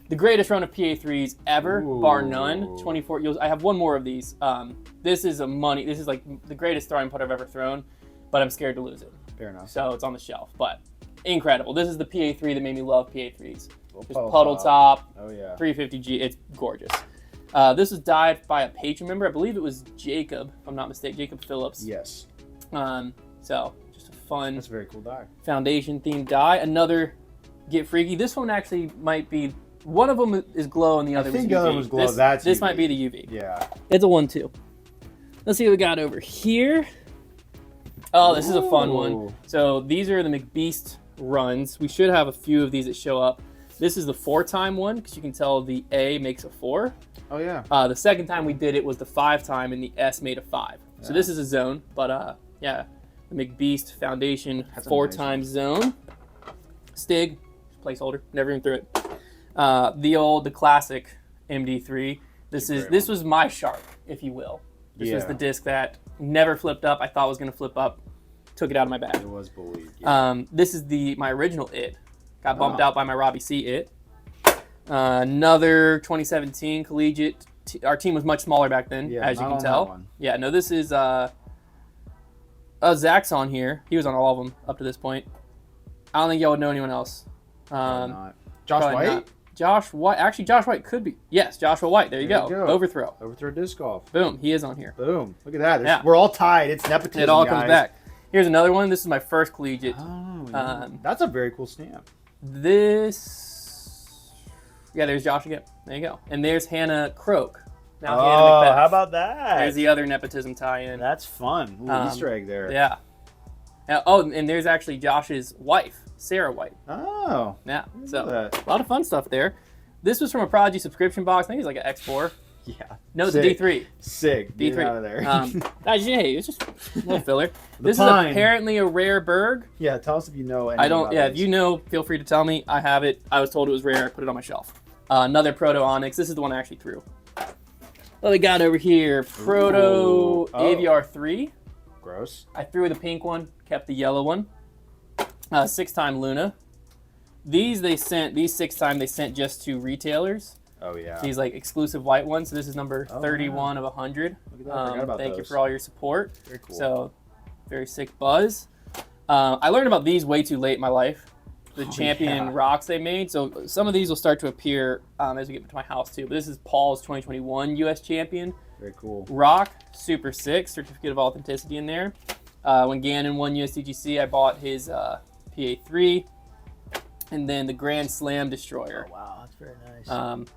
Speaker 2: The greatest run of PA3s ever, bar none. 24. I have one more of these. This is This is like the greatest throwing putt I've ever thrown, but I'm scared to lose it.
Speaker 1: Fair enough.
Speaker 2: So it's on the shelf. But incredible. This is the PA3 that made me love PA3s.
Speaker 1: Little
Speaker 2: Just puddle top,
Speaker 1: Oh yeah.
Speaker 2: 350G. It's gorgeous. This was dyed by a patron member. I believe it was Jacob, if I'm not mistaken, Jacob Phillips.
Speaker 1: Yes.
Speaker 2: So just a fun
Speaker 1: That's a very cool die.
Speaker 2: foundation themed die. Another Get Freaky. This one actually might be, one of them is glow and the other
Speaker 1: I think
Speaker 2: was
Speaker 1: the
Speaker 2: UV.
Speaker 1: other was glow. That's
Speaker 2: this
Speaker 1: UV.
Speaker 2: might be the UV.
Speaker 1: Yeah.
Speaker 2: It's a 1-2. Let's see what we got over here. Oh, this is a fun
Speaker 1: Ooh.
Speaker 2: one. So these are the McBeast runs. We should have a few of these that show up. This is the 4-time one because you can tell the A makes a 4.
Speaker 1: Oh yeah.
Speaker 2: The second time we did it was the 5-time and the S made a 5. So this is a zone, but yeah, the McBeast Foundation
Speaker 1: That's
Speaker 2: 4-time zone. Stig, placeholder, never even threw it. The classic MD3. This was my shark, if you will. This was the disc that never flipped up. I thought was gonna flip up. Took it out of my bag.
Speaker 1: It was bullied. Yeah.
Speaker 2: This is my original It. Got bumped out by my Robbie C It. Another 2017 collegiate. Our team was much smaller back then, as you can tell. Yeah, no, this is Zach's on here. He was on all of them up to this point. I don't think y'all would know anyone else.
Speaker 1: Not. Josh White?
Speaker 2: Not. Josh White. Actually, Josh White could be. Yes, Joshua White. There you go. Overthrow.
Speaker 1: Overthrow disc golf.
Speaker 2: Boom. He is on here.
Speaker 1: Boom. Look at that. We're all tied. It's nepotism,
Speaker 2: it all
Speaker 1: guys.
Speaker 2: comes back. Here's another one. This is my first collegiate.
Speaker 1: Oh, yeah. That's a very cool stamp.
Speaker 2: There's Josh again. There you go. And there's Hannah Croak. Now
Speaker 1: Oh,
Speaker 2: Hannah Macbeth.
Speaker 1: how about that?
Speaker 2: There's the other nepotism tie-in.
Speaker 1: That's fun. Ooh, Easter egg there.
Speaker 2: Yeah. Oh, and there's actually Josh's wife, Sarah White.
Speaker 1: Oh.
Speaker 2: Yeah. So a lot of fun stuff there. This was from a Prodigy subscription box. I think it's like an X4.
Speaker 1: Yeah.
Speaker 2: No, it's a D3.
Speaker 1: Sick.
Speaker 2: D3.
Speaker 1: Get out of there.
Speaker 2: Hey, it's just a little filler. This
Speaker 1: Pine.
Speaker 2: is apparently a rare Berg.
Speaker 1: Yeah, tell us if you know anything
Speaker 2: I don't.
Speaker 1: about
Speaker 2: Yeah,
Speaker 1: this.
Speaker 2: if you know, feel free to tell me. I have it. I was told it was rare. I put it on my shelf. Another Proto Onyx. This is the one I actually threw. What we got over here? Proto Aviar 3.
Speaker 1: Gross.
Speaker 2: I threw the pink one, kept the yellow one. 6-time Luna. These 6-time they sent just to retailers.
Speaker 1: Oh yeah.
Speaker 2: These like exclusive white ones. So this is number 31 of 100.
Speaker 1: Look at that. I forgot about
Speaker 2: Thank you
Speaker 1: those.
Speaker 2: for all your support.
Speaker 1: Very cool.
Speaker 2: So very sick Buzzz. I learned about these way too late in my life. The champion rocks they made. So some of these will start to appear as we get to my house too. But this is Paul's 2021 U.S. champion.
Speaker 1: Very cool.
Speaker 2: Rock, super sick. Certificate of authenticity in there. When Gannon won USDGC, I bought his PA3. And then the Grand Slam Destroyer.
Speaker 1: Oh, wow, that's very nice.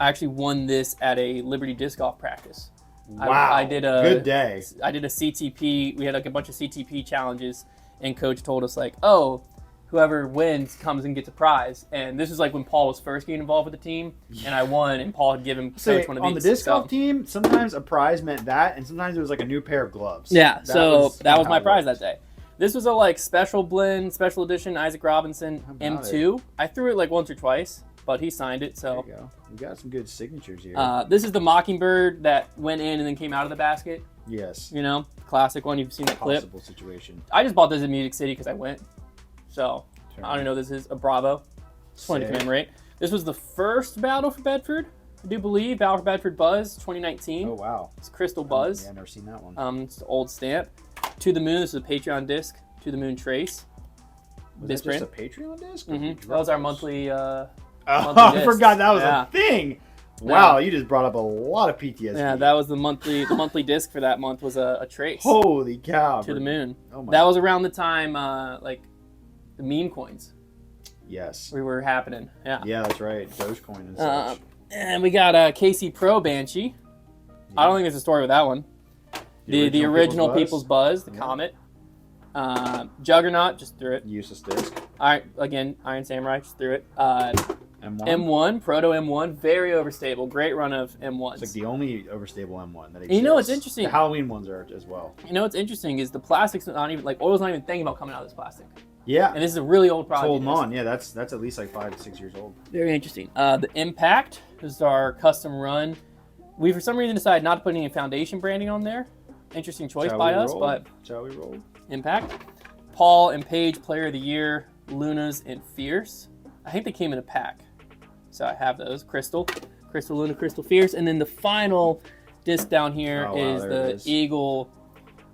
Speaker 2: I actually won this at a Liberty disc golf practice.
Speaker 1: Wow,
Speaker 2: I did a
Speaker 1: good day.
Speaker 2: I did a CTP. We had like a bunch of CTP challenges, and coach told us like, oh, whoever wins comes and gets a prize. And this was like when Paul was first getting involved with the team, and I won, and Paul had given coach one of these.
Speaker 1: On the disc golf team, sometimes a prize meant that, and sometimes it was like a new pair of gloves.
Speaker 2: Yeah, that was my prize
Speaker 1: worked.
Speaker 2: that day. This was a like special blend, special edition Isaac Robinson M2. I threw it like once or twice, but he signed it. So
Speaker 1: there you go. We got some good signatures here.
Speaker 2: This is the Mockingbird that went in and then came out of the basket.
Speaker 1: Yes.
Speaker 2: You know, classic one. You've seen that clip.
Speaker 1: Possible situation.
Speaker 2: I just bought this in Music City because I went. So I don't even know this is a Bravo. Just wanted to commemorate. This was the first Battle for Bedford, I do believe. Battle for Bedford Buzzz 2019.
Speaker 1: Oh wow.
Speaker 2: It's Crystal Buzzz.
Speaker 1: Yeah, I've never seen that one.
Speaker 2: It's the old stamp. To the Moon. This is a Patreon disc. To the Moon Trace.
Speaker 1: Was
Speaker 2: this
Speaker 1: that just
Speaker 2: print.
Speaker 1: a Patreon disc?
Speaker 2: That was our monthly.
Speaker 1: I forgot that was a thing. Wow, you just brought up a lot of PTSD.
Speaker 2: Yeah, that was the monthly disc for that month was a Trace.
Speaker 1: Holy cow!
Speaker 2: To the Moon.
Speaker 1: Oh my.
Speaker 2: That was around the time like the meme coins.
Speaker 1: Yes.
Speaker 2: We were happening. Yeah.
Speaker 1: Yeah, that's right. Dogecoin and such.
Speaker 2: And we got a KC Pro Banshee. I don't think there's a story with that one. The original People's Buzz, the Comet. Juggernaut, just threw it.
Speaker 1: Useless disc.
Speaker 2: Iron Samurai, just threw it.
Speaker 1: M1.
Speaker 2: M1, Proto M1, very overstable. Great run of M1s.
Speaker 1: It's like the only overstable M1 that exists.
Speaker 2: You know what's interesting?
Speaker 1: The Halloween ones are as well.
Speaker 2: You know what's interesting is the plastic's not even, like, oil's not even thinking about coming out of this plastic.
Speaker 1: Yeah.
Speaker 2: And this is a really old product.
Speaker 1: Holding on. Yeah, that's at least like 5 to 6 years old.
Speaker 2: Very interesting. The Impact is our custom run. We, for some reason, decided not to put any foundation branding on there. Interesting choice by us, but
Speaker 1: Shall we roll?
Speaker 2: Impact. Paul and Paige Player of the Year, Lunas, and Fierce. I think they came in a pack. So I have those. Crystal Luna, Crystal Fierce. And then the final disc down here is the Eagle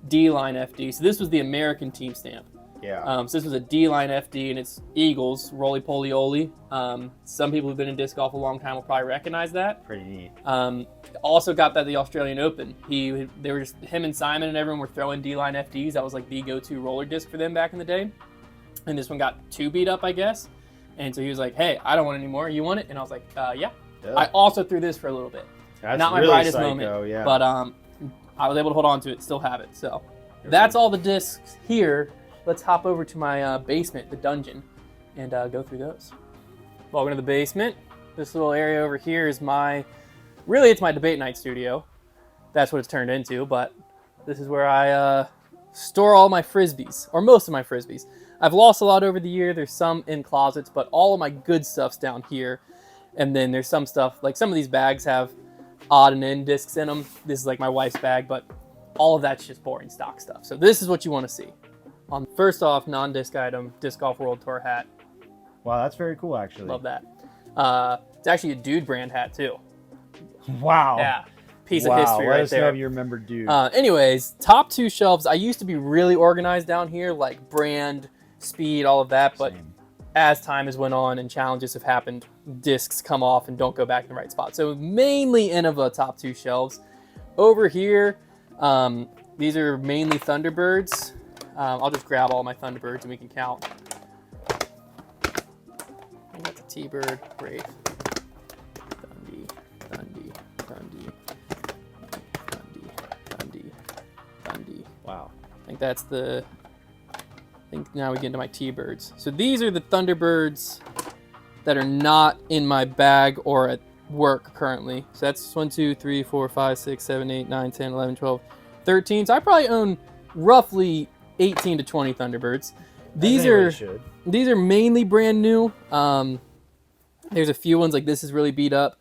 Speaker 2: D-Line FD. So this was the American team stamp.
Speaker 1: Yeah.
Speaker 2: So this was a D-Line FD, and it's Eagles, Roly Poly Oly. Some people who've been in disc golf a long time will probably recognize that.
Speaker 1: Pretty neat.
Speaker 2: Also got that at the Australian Open. They were just, him and Simon and everyone were throwing D-Line FDs. That was like the go-to roller disc for them back in the day. And this one got 2 beat up, I guess. And so he was like, hey, I don't want any more. You want it? And I was like, yeah. I also threw this for a little bit.
Speaker 1: That's
Speaker 2: not my
Speaker 1: really
Speaker 2: brightest
Speaker 1: psycho,
Speaker 2: moment,
Speaker 1: yeah.
Speaker 2: but I was able to hold on to it, still have it. So that's all the discs here. Let's hop over to my basement, the dungeon, and go through those. Welcome to the basement. This little area over here is really it's my debate night studio. That's what it's turned into, but this is where I store all my Frisbees, or most of my Frisbees. I've lost a lot over the year. There's some in closets, but all of my good stuff's down here. And then there's some stuff, like some of these bags have odd and end discs in them. This is like my wife's bag, but all of that's just boring stock stuff. So this is what you want to see. First off, non-disc item, Disc Golf World Tour hat.
Speaker 1: Wow, that's very cool, actually.
Speaker 2: Love that. It's actually a Dude brand hat, too.
Speaker 1: Wow.
Speaker 2: Yeah. Piece of history
Speaker 1: Let
Speaker 2: right
Speaker 1: us
Speaker 2: there.
Speaker 1: know if you remember Dude.
Speaker 2: Anyways, top two shelves. I used to be really organized down here, like brand, speed, all of that. But
Speaker 1: Same.
Speaker 2: as time has went on and challenges have happened, discs come off and don't go back in the right spot. So mainly Innova top two shelves. Over here, these are mainly Thunderbirds. I'll just grab all my Thunderbirds and we can count. I got the T-Bird, Wraith, Thundy.
Speaker 1: Wow.
Speaker 2: I think that's I think now we get into my T-Birds. So these are the Thunderbirds that are not in my bag or at work currently. So that's 1, 2, 3, 4, 5, 6, 7, 8, 9, 10, 11, 12, 13. So I probably own roughly 18 to 20 Thunderbirds. These are mainly brand new. There's a few ones like this is really beat up.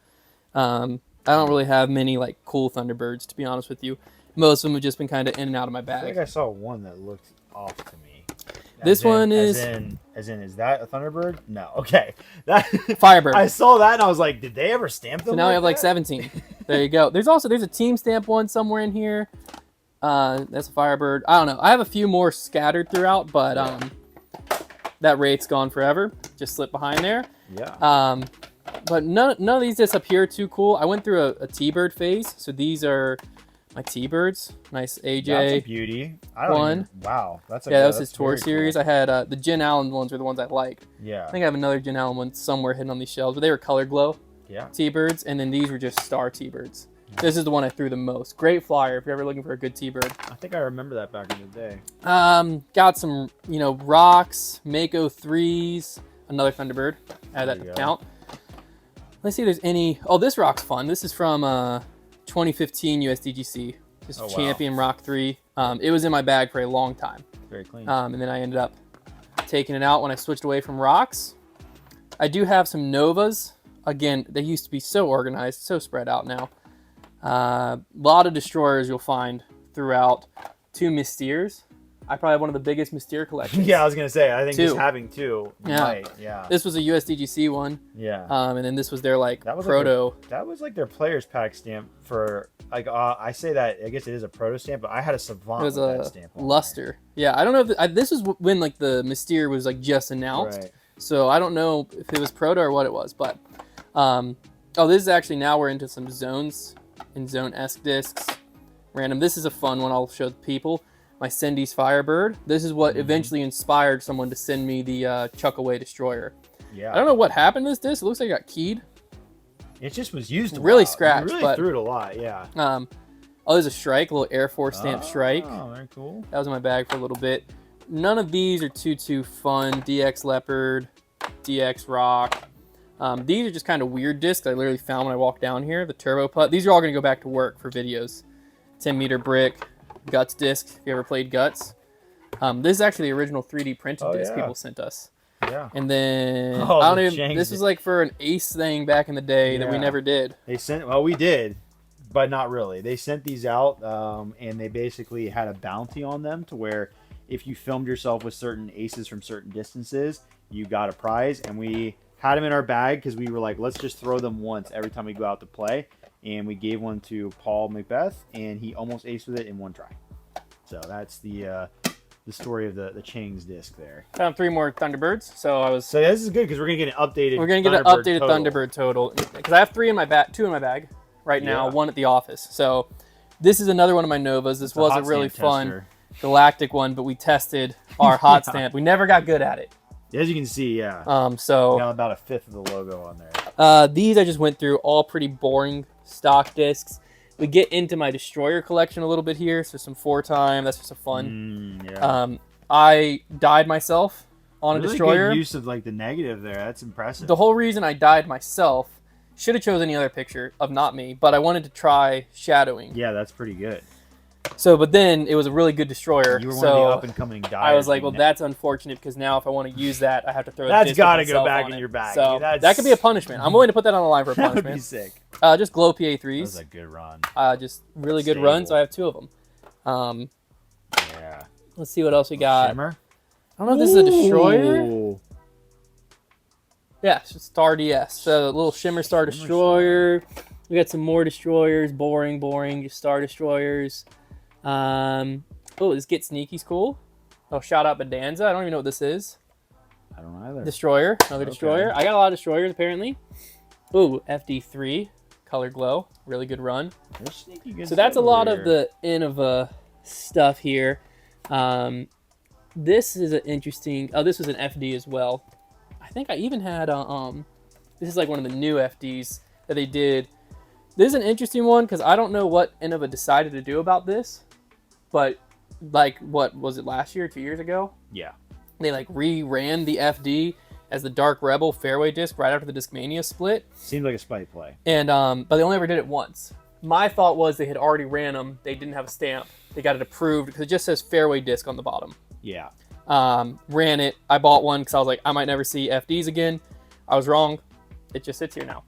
Speaker 2: I don't really have many like cool Thunderbirds, to be honest with you. Most of them have just been kind of in and out of my
Speaker 1: I
Speaker 2: bag.
Speaker 1: think I saw one that looked off to me.
Speaker 2: Is
Speaker 1: that a Thunderbird? No. Okay.
Speaker 2: Firebird.
Speaker 1: I saw that and I was like, did they ever stamp them?
Speaker 2: So now we have like
Speaker 1: that?
Speaker 2: 17. There you go. There's a team stamp one somewhere in here. That's a Firebird. I don't know. I have a few more scattered throughout, but that Wraith's gone forever. Just slipped behind there.
Speaker 1: Yeah.
Speaker 2: But none of these discs up here are too cool. I went through a T-Bird phase. So these are my T-Birds. Nice AJ.
Speaker 1: That's a beauty. Wow.
Speaker 2: That was his tour series.
Speaker 1: Cool.
Speaker 2: I had the Jen Allen ones were the ones I liked.
Speaker 1: Yeah.
Speaker 2: I think I have another Jen Allen one somewhere hidden on these shelves, but they were color glow T-Birds, and then these were just star T-Birds. This is the one I threw the most. Great flyer if you're ever looking for a good T-Bird.
Speaker 1: I think I remember that back in the day.
Speaker 2: Got some, rocks, Mako 3s, another Thunderbird. Add that to count. Let's see if there's any. Oh, this rock's fun. This is from 2015 USDGC. This Champion Rock 3. It was in my bag for a long time.
Speaker 1: Very clean.
Speaker 2: And then I ended up taking it out when I switched away from rocks. I do have some Novas. Again, they used to be so organized, so spread out now. A lot of destroyers you'll find throughout. 2 Mysteers. I probably have one of the biggest Mysteer collections.
Speaker 1: Yeah, I was going to say, I think
Speaker 2: 2.
Speaker 1: just having 2 might, yeah.
Speaker 2: This was a USDGC one.
Speaker 1: Yeah.
Speaker 2: And then this was their,
Speaker 1: that was
Speaker 2: proto.
Speaker 1: That was like their players pack stamp for, I say that, I guess it is a proto stamp, but I had a Savant
Speaker 2: it was
Speaker 1: with
Speaker 2: a
Speaker 1: that stamp on
Speaker 2: luster. Yeah, I don't know if this was when the Mysteer was just announced.
Speaker 1: Right.
Speaker 2: So I don't know if it was proto or what it was, but this is actually, now we're into some zones and zone-esque discs. Random. This is a fun one I'll show the people. My Cindy's Firebird. This is what eventually inspired someone to send me the Chuck Away Destroyer.
Speaker 1: Yeah.
Speaker 2: I don't know what happened to this disc. It looks like it got keyed.
Speaker 1: It just was used
Speaker 2: really
Speaker 1: lot.
Speaker 2: scratched.
Speaker 1: You really
Speaker 2: but
Speaker 1: threw it a lot, yeah.
Speaker 2: There's a Strike, a little Air Force stamp Strike.
Speaker 1: Oh, very cool.
Speaker 2: That was in my bag for a little bit. None of these are too fun. DX Leopard, DX Rock. These are just kind of weird discs I literally found when I walked down here. The Turbo Putt. These are all going to go back to work for videos. 10-meter brick. Guts disc, if you ever played Guts. This is actually the original 3D printed disc people sent us.
Speaker 1: Yeah.
Speaker 2: And then this was like for an Ace thing back in the day that we never did.
Speaker 1: We did, but not really. They sent these out and they basically had a bounty on them to where if you filmed yourself with certain aces from certain distances, you got a prize. And we had them in our bag because we were like, let's just throw them once every time we go out to play. And we gave one to Paul Macbeth, and he almost aced with it in one try. So that's the story of the Chang's disc there.
Speaker 2: Found 3 more Thunderbirds, so
Speaker 1: this is good because we're gonna get an updated.
Speaker 2: We're gonna get an updated Thunderbird total because I have 2 in my bag right now, 1 at the office. So this is another one of my Novas. This was a really fun galactic one, but we tested our hot stamp. We never got good at it.
Speaker 1: As you can see, yeah.
Speaker 2: So
Speaker 1: we got about 1/5 of the logo on there.
Speaker 2: These I just went through, all pretty boring stock discs. We get into my destroyer collection a little bit here. So some 4-time. That's just a fun.
Speaker 1: Yeah.
Speaker 2: I died myself on a
Speaker 1: Really
Speaker 2: destroyer.
Speaker 1: good use of like the negative there. That's impressive.
Speaker 2: The whole reason I died myself, should have chosen any other picture of not me, but I wanted to try shadowing.
Speaker 1: Yeah, that's pretty good.
Speaker 2: So, but then it was a really good destroyer.
Speaker 1: You were one
Speaker 2: so
Speaker 1: of the up and coming dyers.
Speaker 2: I was like, well, that's unfortunate because now if I want to use that, I have to throw.
Speaker 1: That's
Speaker 2: got to
Speaker 1: go back in your bag.
Speaker 2: So
Speaker 1: That's...
Speaker 2: that could be a punishment. I'm willing to put that on the line for a
Speaker 1: That
Speaker 2: punishment.
Speaker 1: would be sick.
Speaker 2: Just glow PA3s.
Speaker 1: That was a good run.
Speaker 2: Just really good runs. So I have 2 of them.
Speaker 1: Yeah.
Speaker 2: Let's see what else we got.
Speaker 1: Shimmer?
Speaker 2: I don't know if this is a destroyer.
Speaker 1: Ooh.
Speaker 2: Yeah, it's just Star DS. So a little Shimmer Star Destroyer. We got some more destroyers. Boring. Just Star Destroyers. Oh, this Get Sneaky's cool. Oh, shout out Bonanza. I don't even know what this is.
Speaker 1: I don't know either.
Speaker 2: Destroyer. Another destroyer. I got a lot of destroyers apparently. Ooh, FD3. Color Glow. Really good run.
Speaker 1: Good
Speaker 2: So that's a lot
Speaker 1: here.
Speaker 2: of the Innova stuff here. This is an interesting... Oh, this was an FD as well. I think I even had... this is like one of the new FDs that they did. This is an interesting one because I don't know what Innova decided to do about this. But like, what was it last year, 2 years ago?
Speaker 1: Yeah.
Speaker 2: They like re-ran the FD as the Dark Rebel fairway disc right after the Discmania split.
Speaker 1: Seemed like a spite play.
Speaker 2: And but they only ever did it once. My thought was they had already ran them. They didn't have a stamp. They got it approved because it just says fairway disc on the bottom.
Speaker 1: Yeah.
Speaker 2: Ran it. I bought one because I was like, I might never see FDs again. I was wrong. It just sits here now.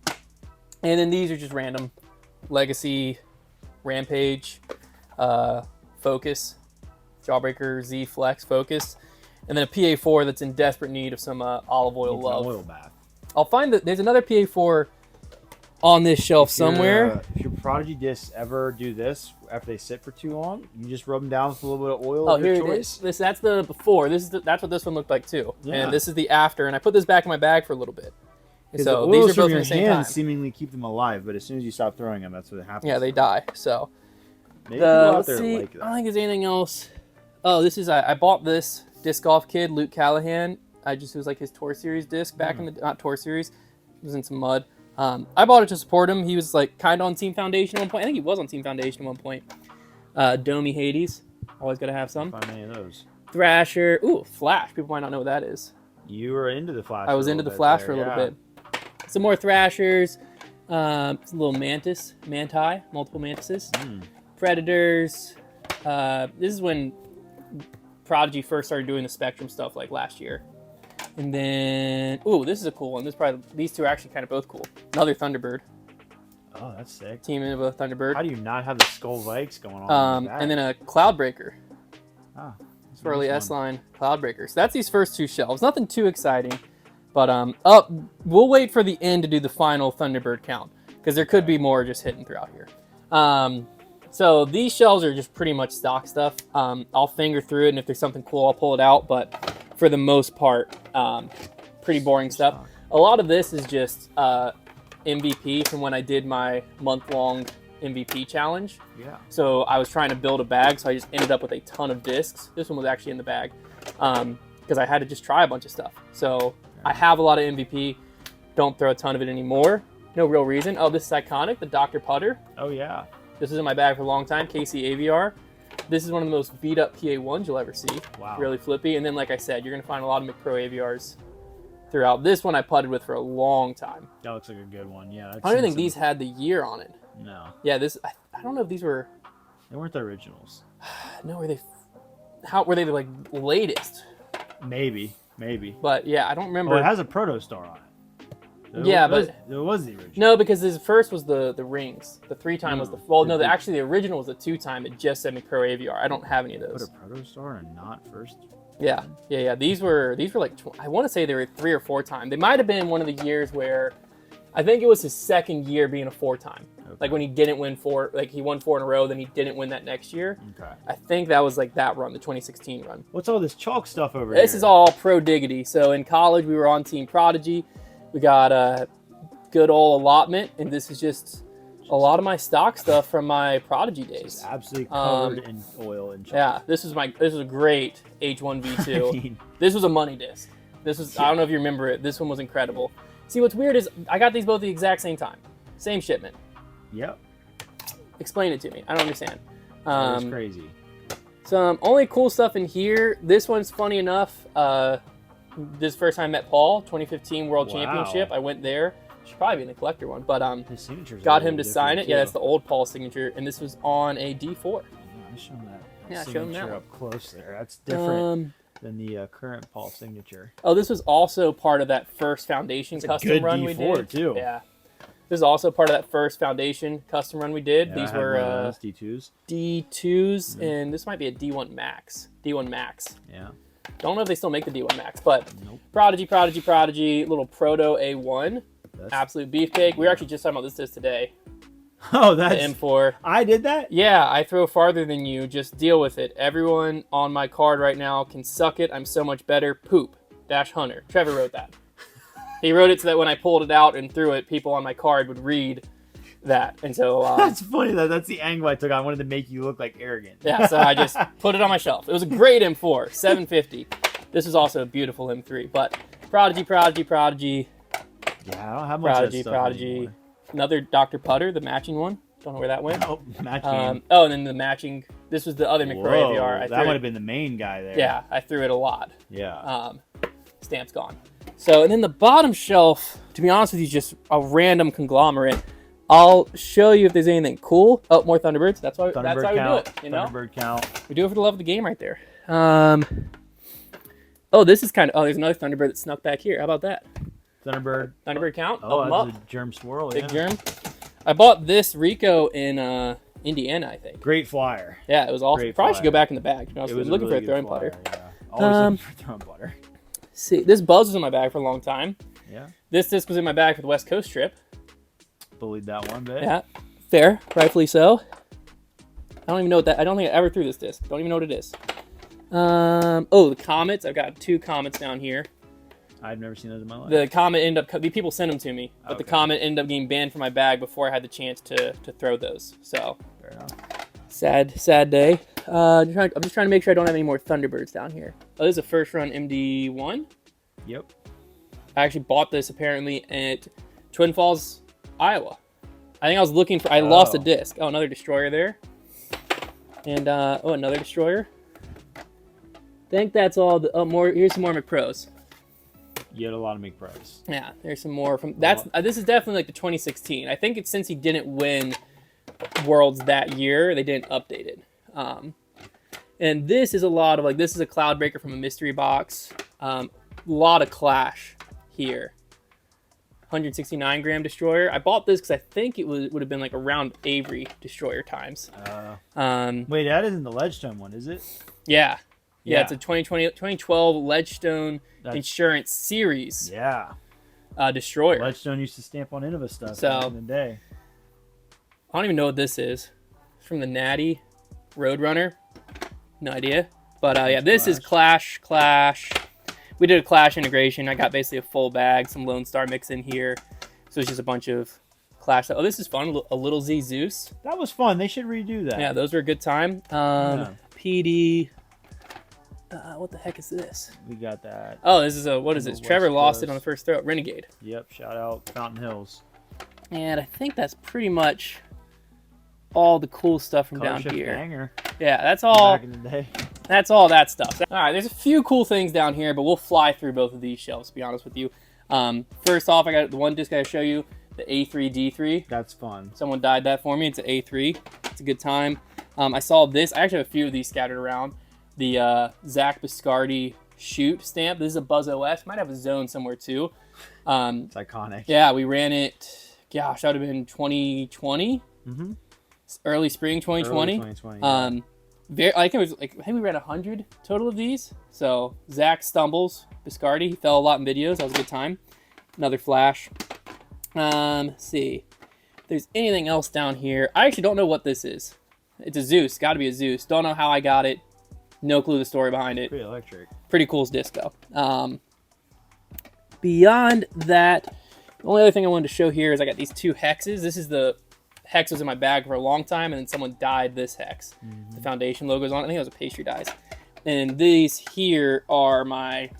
Speaker 2: And then these are just random. Legacy, Rampage, Focus, Jawbreaker, Z Flex, Focus. And then a PA4 that's in desperate need of some olive oil
Speaker 1: Needs an
Speaker 2: love.
Speaker 1: oil bath.
Speaker 2: I'll find that there's another PA4 on this shelf somewhere.
Speaker 1: If your Prodigy discs ever do this after they sit for too long, you just rub them down with a little bit of oil.
Speaker 2: Oh,
Speaker 1: of your
Speaker 2: here it
Speaker 1: choice.
Speaker 2: is. That's the before. That's what this one looked like too.
Speaker 1: Yeah.
Speaker 2: And this is the after. And I put this back in my bag for a little bit. And
Speaker 1: 'Cause
Speaker 2: so
Speaker 1: the
Speaker 2: these
Speaker 1: oils
Speaker 2: are
Speaker 1: from
Speaker 2: both
Speaker 1: your
Speaker 2: at the same time.
Speaker 1: hands seemingly keep them alive, but as soon as you stop throwing them, that's what happens.
Speaker 2: Yeah, they die. So
Speaker 1: Maybe people out
Speaker 2: let's
Speaker 1: there
Speaker 2: see.
Speaker 1: like
Speaker 2: I
Speaker 1: that.
Speaker 2: don't think there's anything else. Oh, this is I bought this disc golf kid, Luke Callahan. It was like his Tour Series disc back in the not Tour Series. He was in some mud. I bought it to support him. He was like kind of on Team Foundation at one point. I think he was on Team Foundation at one point. Domi Hades. Always got to have some.
Speaker 1: Find any of those.
Speaker 2: Thrasher. Ooh, Flash. People might not know what that is.
Speaker 1: You were into the Flash.
Speaker 2: I was into the Flash for a little bit. Some more Thrashers. Some little Manti, multiple Mantises. Predators. This is when Prodigy first started doing the Spectrum stuff like last year. And then, ooh, this is a cool one. These two are actually kind of both cool. Another Thunderbird.
Speaker 1: Oh, that's sick.
Speaker 2: Team Innova Thunderbird.
Speaker 1: How do you not have the Skull Vikes going on? Like that?
Speaker 2: And then a Cloudbreaker.
Speaker 1: Ah,
Speaker 2: Swirly
Speaker 1: nice
Speaker 2: S-Line Cloudbreaker. So that's these first 2 shelves. Nothing too exciting. But we'll wait for the end to do the final Thunderbird count. Because there could be more just hidden throughout here. So these shelves are just pretty much stock stuff. I'll finger through it, and if there's something cool, I'll pull it out. But for the most part, pretty boring stuff. A lot of this is just MVP from when I did my month-long MVP challenge.
Speaker 1: Yeah.
Speaker 2: So I was trying to build a bag, so I just ended up with a ton of discs. This one was actually in the bag because I had to just try a bunch of stuff. So I have a lot of MVP. Don't throw a ton of it anymore. No real reason. Oh, this is iconic, the Dr. Putter.
Speaker 1: Oh, yeah.
Speaker 2: This was in my bag for a long time, KC AVR. This is one of the most beat up PA1s you'll ever see.
Speaker 1: Wow.
Speaker 2: Really flippy. And then, like I said, you're going to find a lot of McPro AVRs throughout. This one I putted with for a long time.
Speaker 1: That looks like a good one. Yeah.
Speaker 2: I don't even think these had the year on it.
Speaker 1: No.
Speaker 2: Yeah, I don't know if these were...
Speaker 1: They weren't the originals.
Speaker 2: No, were they like latest?
Speaker 1: Maybe.
Speaker 2: But yeah, I don't remember.
Speaker 1: Oh, it has a Proto Star on it.
Speaker 2: Yeah,
Speaker 1: but it was the original.
Speaker 2: No, because this first was the rings. The 3-time was the... Well, no, actually the original was the 2-time. It just said McPro AVR. I don't have any of those.
Speaker 1: Put a Proto Star and not first?
Speaker 2: Yeah. These were like... I want to say they were 3 or 4-time. They might have been one of the years where... I think it was his second year being a 4-time. Okay. Like when he didn't win 4... Like he won 4 in a row, then he didn't win that next year. Okay. I think that was like that run, the 2016 run.
Speaker 1: What's all this chalk stuff over here?
Speaker 2: This is all Pro Diggity. So in college, we were on Team Prodigy. We got a good old allotment, and this is just a lot of my stock stuff from my Prodigy days.
Speaker 1: Just absolutely covered in oil and chalk.
Speaker 2: Yeah, this was a great H1V2. This was a money disc. I don't know if you remember it. This one was incredible. See, what's weird is I got these both at the exact same time. Same shipment.
Speaker 1: Yep.
Speaker 2: Explain it to me. I don't understand.
Speaker 1: That's crazy.
Speaker 2: Some only cool stuff in here. This one's funny enough. This first time I met Paul, 2015 World Championship. I went there. Should probably be in the collector one, but
Speaker 1: His signature's
Speaker 2: got
Speaker 1: really
Speaker 2: him to sign it.
Speaker 1: different,
Speaker 2: Yeah,
Speaker 1: too.
Speaker 2: that's the old Paul signature, and this was on a D4.
Speaker 1: Yeah, I show him that.
Speaker 2: Yeah, show him that
Speaker 1: signature
Speaker 2: one.
Speaker 1: up close there. That's different than the current Paul signature.
Speaker 2: Oh, this was also part of that first Foundation
Speaker 1: It's a
Speaker 2: custom
Speaker 1: good
Speaker 2: run we
Speaker 1: D4
Speaker 2: did.
Speaker 1: too.
Speaker 2: Yeah. This is also part of that first Foundation custom run we did.
Speaker 1: Yeah,
Speaker 2: These
Speaker 1: I had
Speaker 2: were
Speaker 1: one of those D2s.
Speaker 2: D2s, and this might be a D1 Max. D1 Max.
Speaker 1: Yeah.
Speaker 2: Don't know if they still make the D1 Max, but
Speaker 1: Nope.
Speaker 2: Prodigy, little Proto A1.
Speaker 1: That's...
Speaker 2: Absolute beefcake. We were actually just talking about this disc today.
Speaker 1: Oh,
Speaker 2: The
Speaker 1: that's...
Speaker 2: M4.
Speaker 1: I did that?
Speaker 2: Yeah, I throw farther than you. Just deal with it. Everyone on my card right now can suck it. I'm so much better. Poop. Hunter. Trevor wrote that. He wrote it so that when I pulled it out and threw it, people on my card would read that. And so...
Speaker 1: That's funny. That's the angle I took. I wanted to make you look like arrogant.
Speaker 2: yeah, so I just put it on my shelf. It was a great M4. 750. This is also a beautiful M3. But Prodigy.
Speaker 1: Yeah, I don't have much of that stuff
Speaker 2: Prodigy.
Speaker 1: anymore.
Speaker 2: Another Dr. Putter, the matching one. Don't know where that went.
Speaker 1: Oh, matching.
Speaker 2: Oh, and then the matching. This was the other McRae
Speaker 1: Whoa,
Speaker 2: AVR.
Speaker 1: that would have been the main guy there.
Speaker 2: Yeah, I threw it a lot.
Speaker 1: Yeah.
Speaker 2: Stamp's gone. So, and then the bottom shelf, to be honest with you, is just a random conglomerate. I'll show you if there's anything cool. Oh, more Thunderbirds. That's why we do it. You know,
Speaker 1: Thunderbird count.
Speaker 2: we do it for the love of the game right there. Oh, this is kind of. Oh, there's another Thunderbird that snuck back here. How about that?
Speaker 1: Thunderbird.
Speaker 2: Thunderbird count.
Speaker 1: Oh,
Speaker 2: Up 'em
Speaker 1: that's
Speaker 2: up.
Speaker 1: a germ swirl.
Speaker 2: Big
Speaker 1: Yeah.
Speaker 2: germ. I bought this Rico in Indiana, I think.
Speaker 1: Great flyer.
Speaker 2: Yeah, it was awesome.
Speaker 1: Great
Speaker 2: Probably should
Speaker 1: flyer.
Speaker 2: go back in the bag. To be honest with you. Looking for a
Speaker 1: really
Speaker 2: throwing
Speaker 1: good
Speaker 2: putter.
Speaker 1: flyer, Yeah. Always looking for throwing putter.
Speaker 2: See, this Buzzz was in my bag for a long time.
Speaker 1: Yeah.
Speaker 2: This disc was in my bag for the West Coast trip.
Speaker 1: Bullied that one bit.
Speaker 2: Yeah, fair, rightfully so. I don't even know what that. I don't think I ever threw this disc. Don't even know what it is. Oh, the comets. I've got 2 comets down here.
Speaker 1: I've never seen those in my life.
Speaker 2: The comet ended up. People sent them to me, but the
Speaker 1: Okay.
Speaker 2: comet ended up getting banned from my bag before I had the chance to throw those. So
Speaker 1: Fair enough.
Speaker 2: sad day. I'm just trying to make sure I don't have any more Thunderbirds down here. Oh, this is a first run MD1.
Speaker 1: Yep.
Speaker 2: I actually bought this apparently at Twin Falls, Iowa. I think I was looking for. I lost a disc. Oh, another destroyer there. And oh, another destroyer. I think that's all. More. Here's some more McPros.
Speaker 1: You had a lot of McPros.
Speaker 2: Yeah, there's some more from. That's this is definitely like the 2016. I think it's since he didn't win Worlds that year, they didn't update it. And this is a lot of like this is a Cloudbreaker from a mystery box. A lot of Clash here. 169 gram destroyer. I bought this because I think it would have been like around Avery destroyer times.
Speaker 1: Wait, that isn't the Ledgestone one, is it?
Speaker 2: Yeah.
Speaker 1: Yeah.
Speaker 2: It's a 2012 Ledgestone Insurance Series
Speaker 1: Yeah.
Speaker 2: destroyer.
Speaker 1: Ledgestone used to stamp on Innova stuff
Speaker 2: So-
Speaker 1: back in the day.
Speaker 2: I don't even know what this is. It's from the Natty Roadrunner. No idea. But yeah, this is Clash. We did a Clash integration. I got basically a full bag, some Lone Star mix in here. So it's just a bunch of Clash. Oh, this is fun. A Little Z Zeus.
Speaker 1: That was fun. They should redo that.
Speaker 2: Yeah, those were a good time. PD. What the heck is this?
Speaker 1: We got that.
Speaker 2: Oh, this is what is this?
Speaker 1: West
Speaker 2: Trevor lost it
Speaker 1: Coast.
Speaker 2: on the first throw. Renegade.
Speaker 1: Yep. Shout out Fountain Hills.
Speaker 2: And I think that's pretty much all the cool stuff from
Speaker 1: Color
Speaker 2: down
Speaker 1: shift
Speaker 2: here.
Speaker 1: banger
Speaker 2: Yeah, that's all.
Speaker 1: back in the day.
Speaker 2: That's all that stuff. All right, there's a few cool things down here, but we'll fly through both of these shelves, to be honest with you. First off, I got the one disc I gotta show you, the A3D3.
Speaker 1: That's fun.
Speaker 2: Someone dyed that for me. It's an A3. It's a good time. I saw this. I actually have a few of these scattered around. The Zach Biscardi shoot stamp. This is a Buzzz OS. Might have a zone somewhere too.
Speaker 1: It's iconic.
Speaker 2: Yeah, we ran it. Gosh, that would have been 2020.
Speaker 1: Mm-hmm.
Speaker 2: Early spring 2020.
Speaker 1: Early 2020. Yeah.
Speaker 2: I think it was like I think we ran 100 total of these. So Zach stumbles, Biscardi, he fell a lot in videos. That was a good time. Another flash. Let's see if there's anything else down here. I actually don't know what this is. It's a Zeus. Got to be a Zeus. Don't know how I got it. No clue the story behind it.
Speaker 1: Pretty electric.
Speaker 2: Pretty cool disc though. Beyond that, the only other thing I wanted to show here is I got these 2 hexes. This is the hex was in my bag for a long time, and then someone dyed this hex. The Foundation logo's on it. I think it was a pastry dies. And these here are my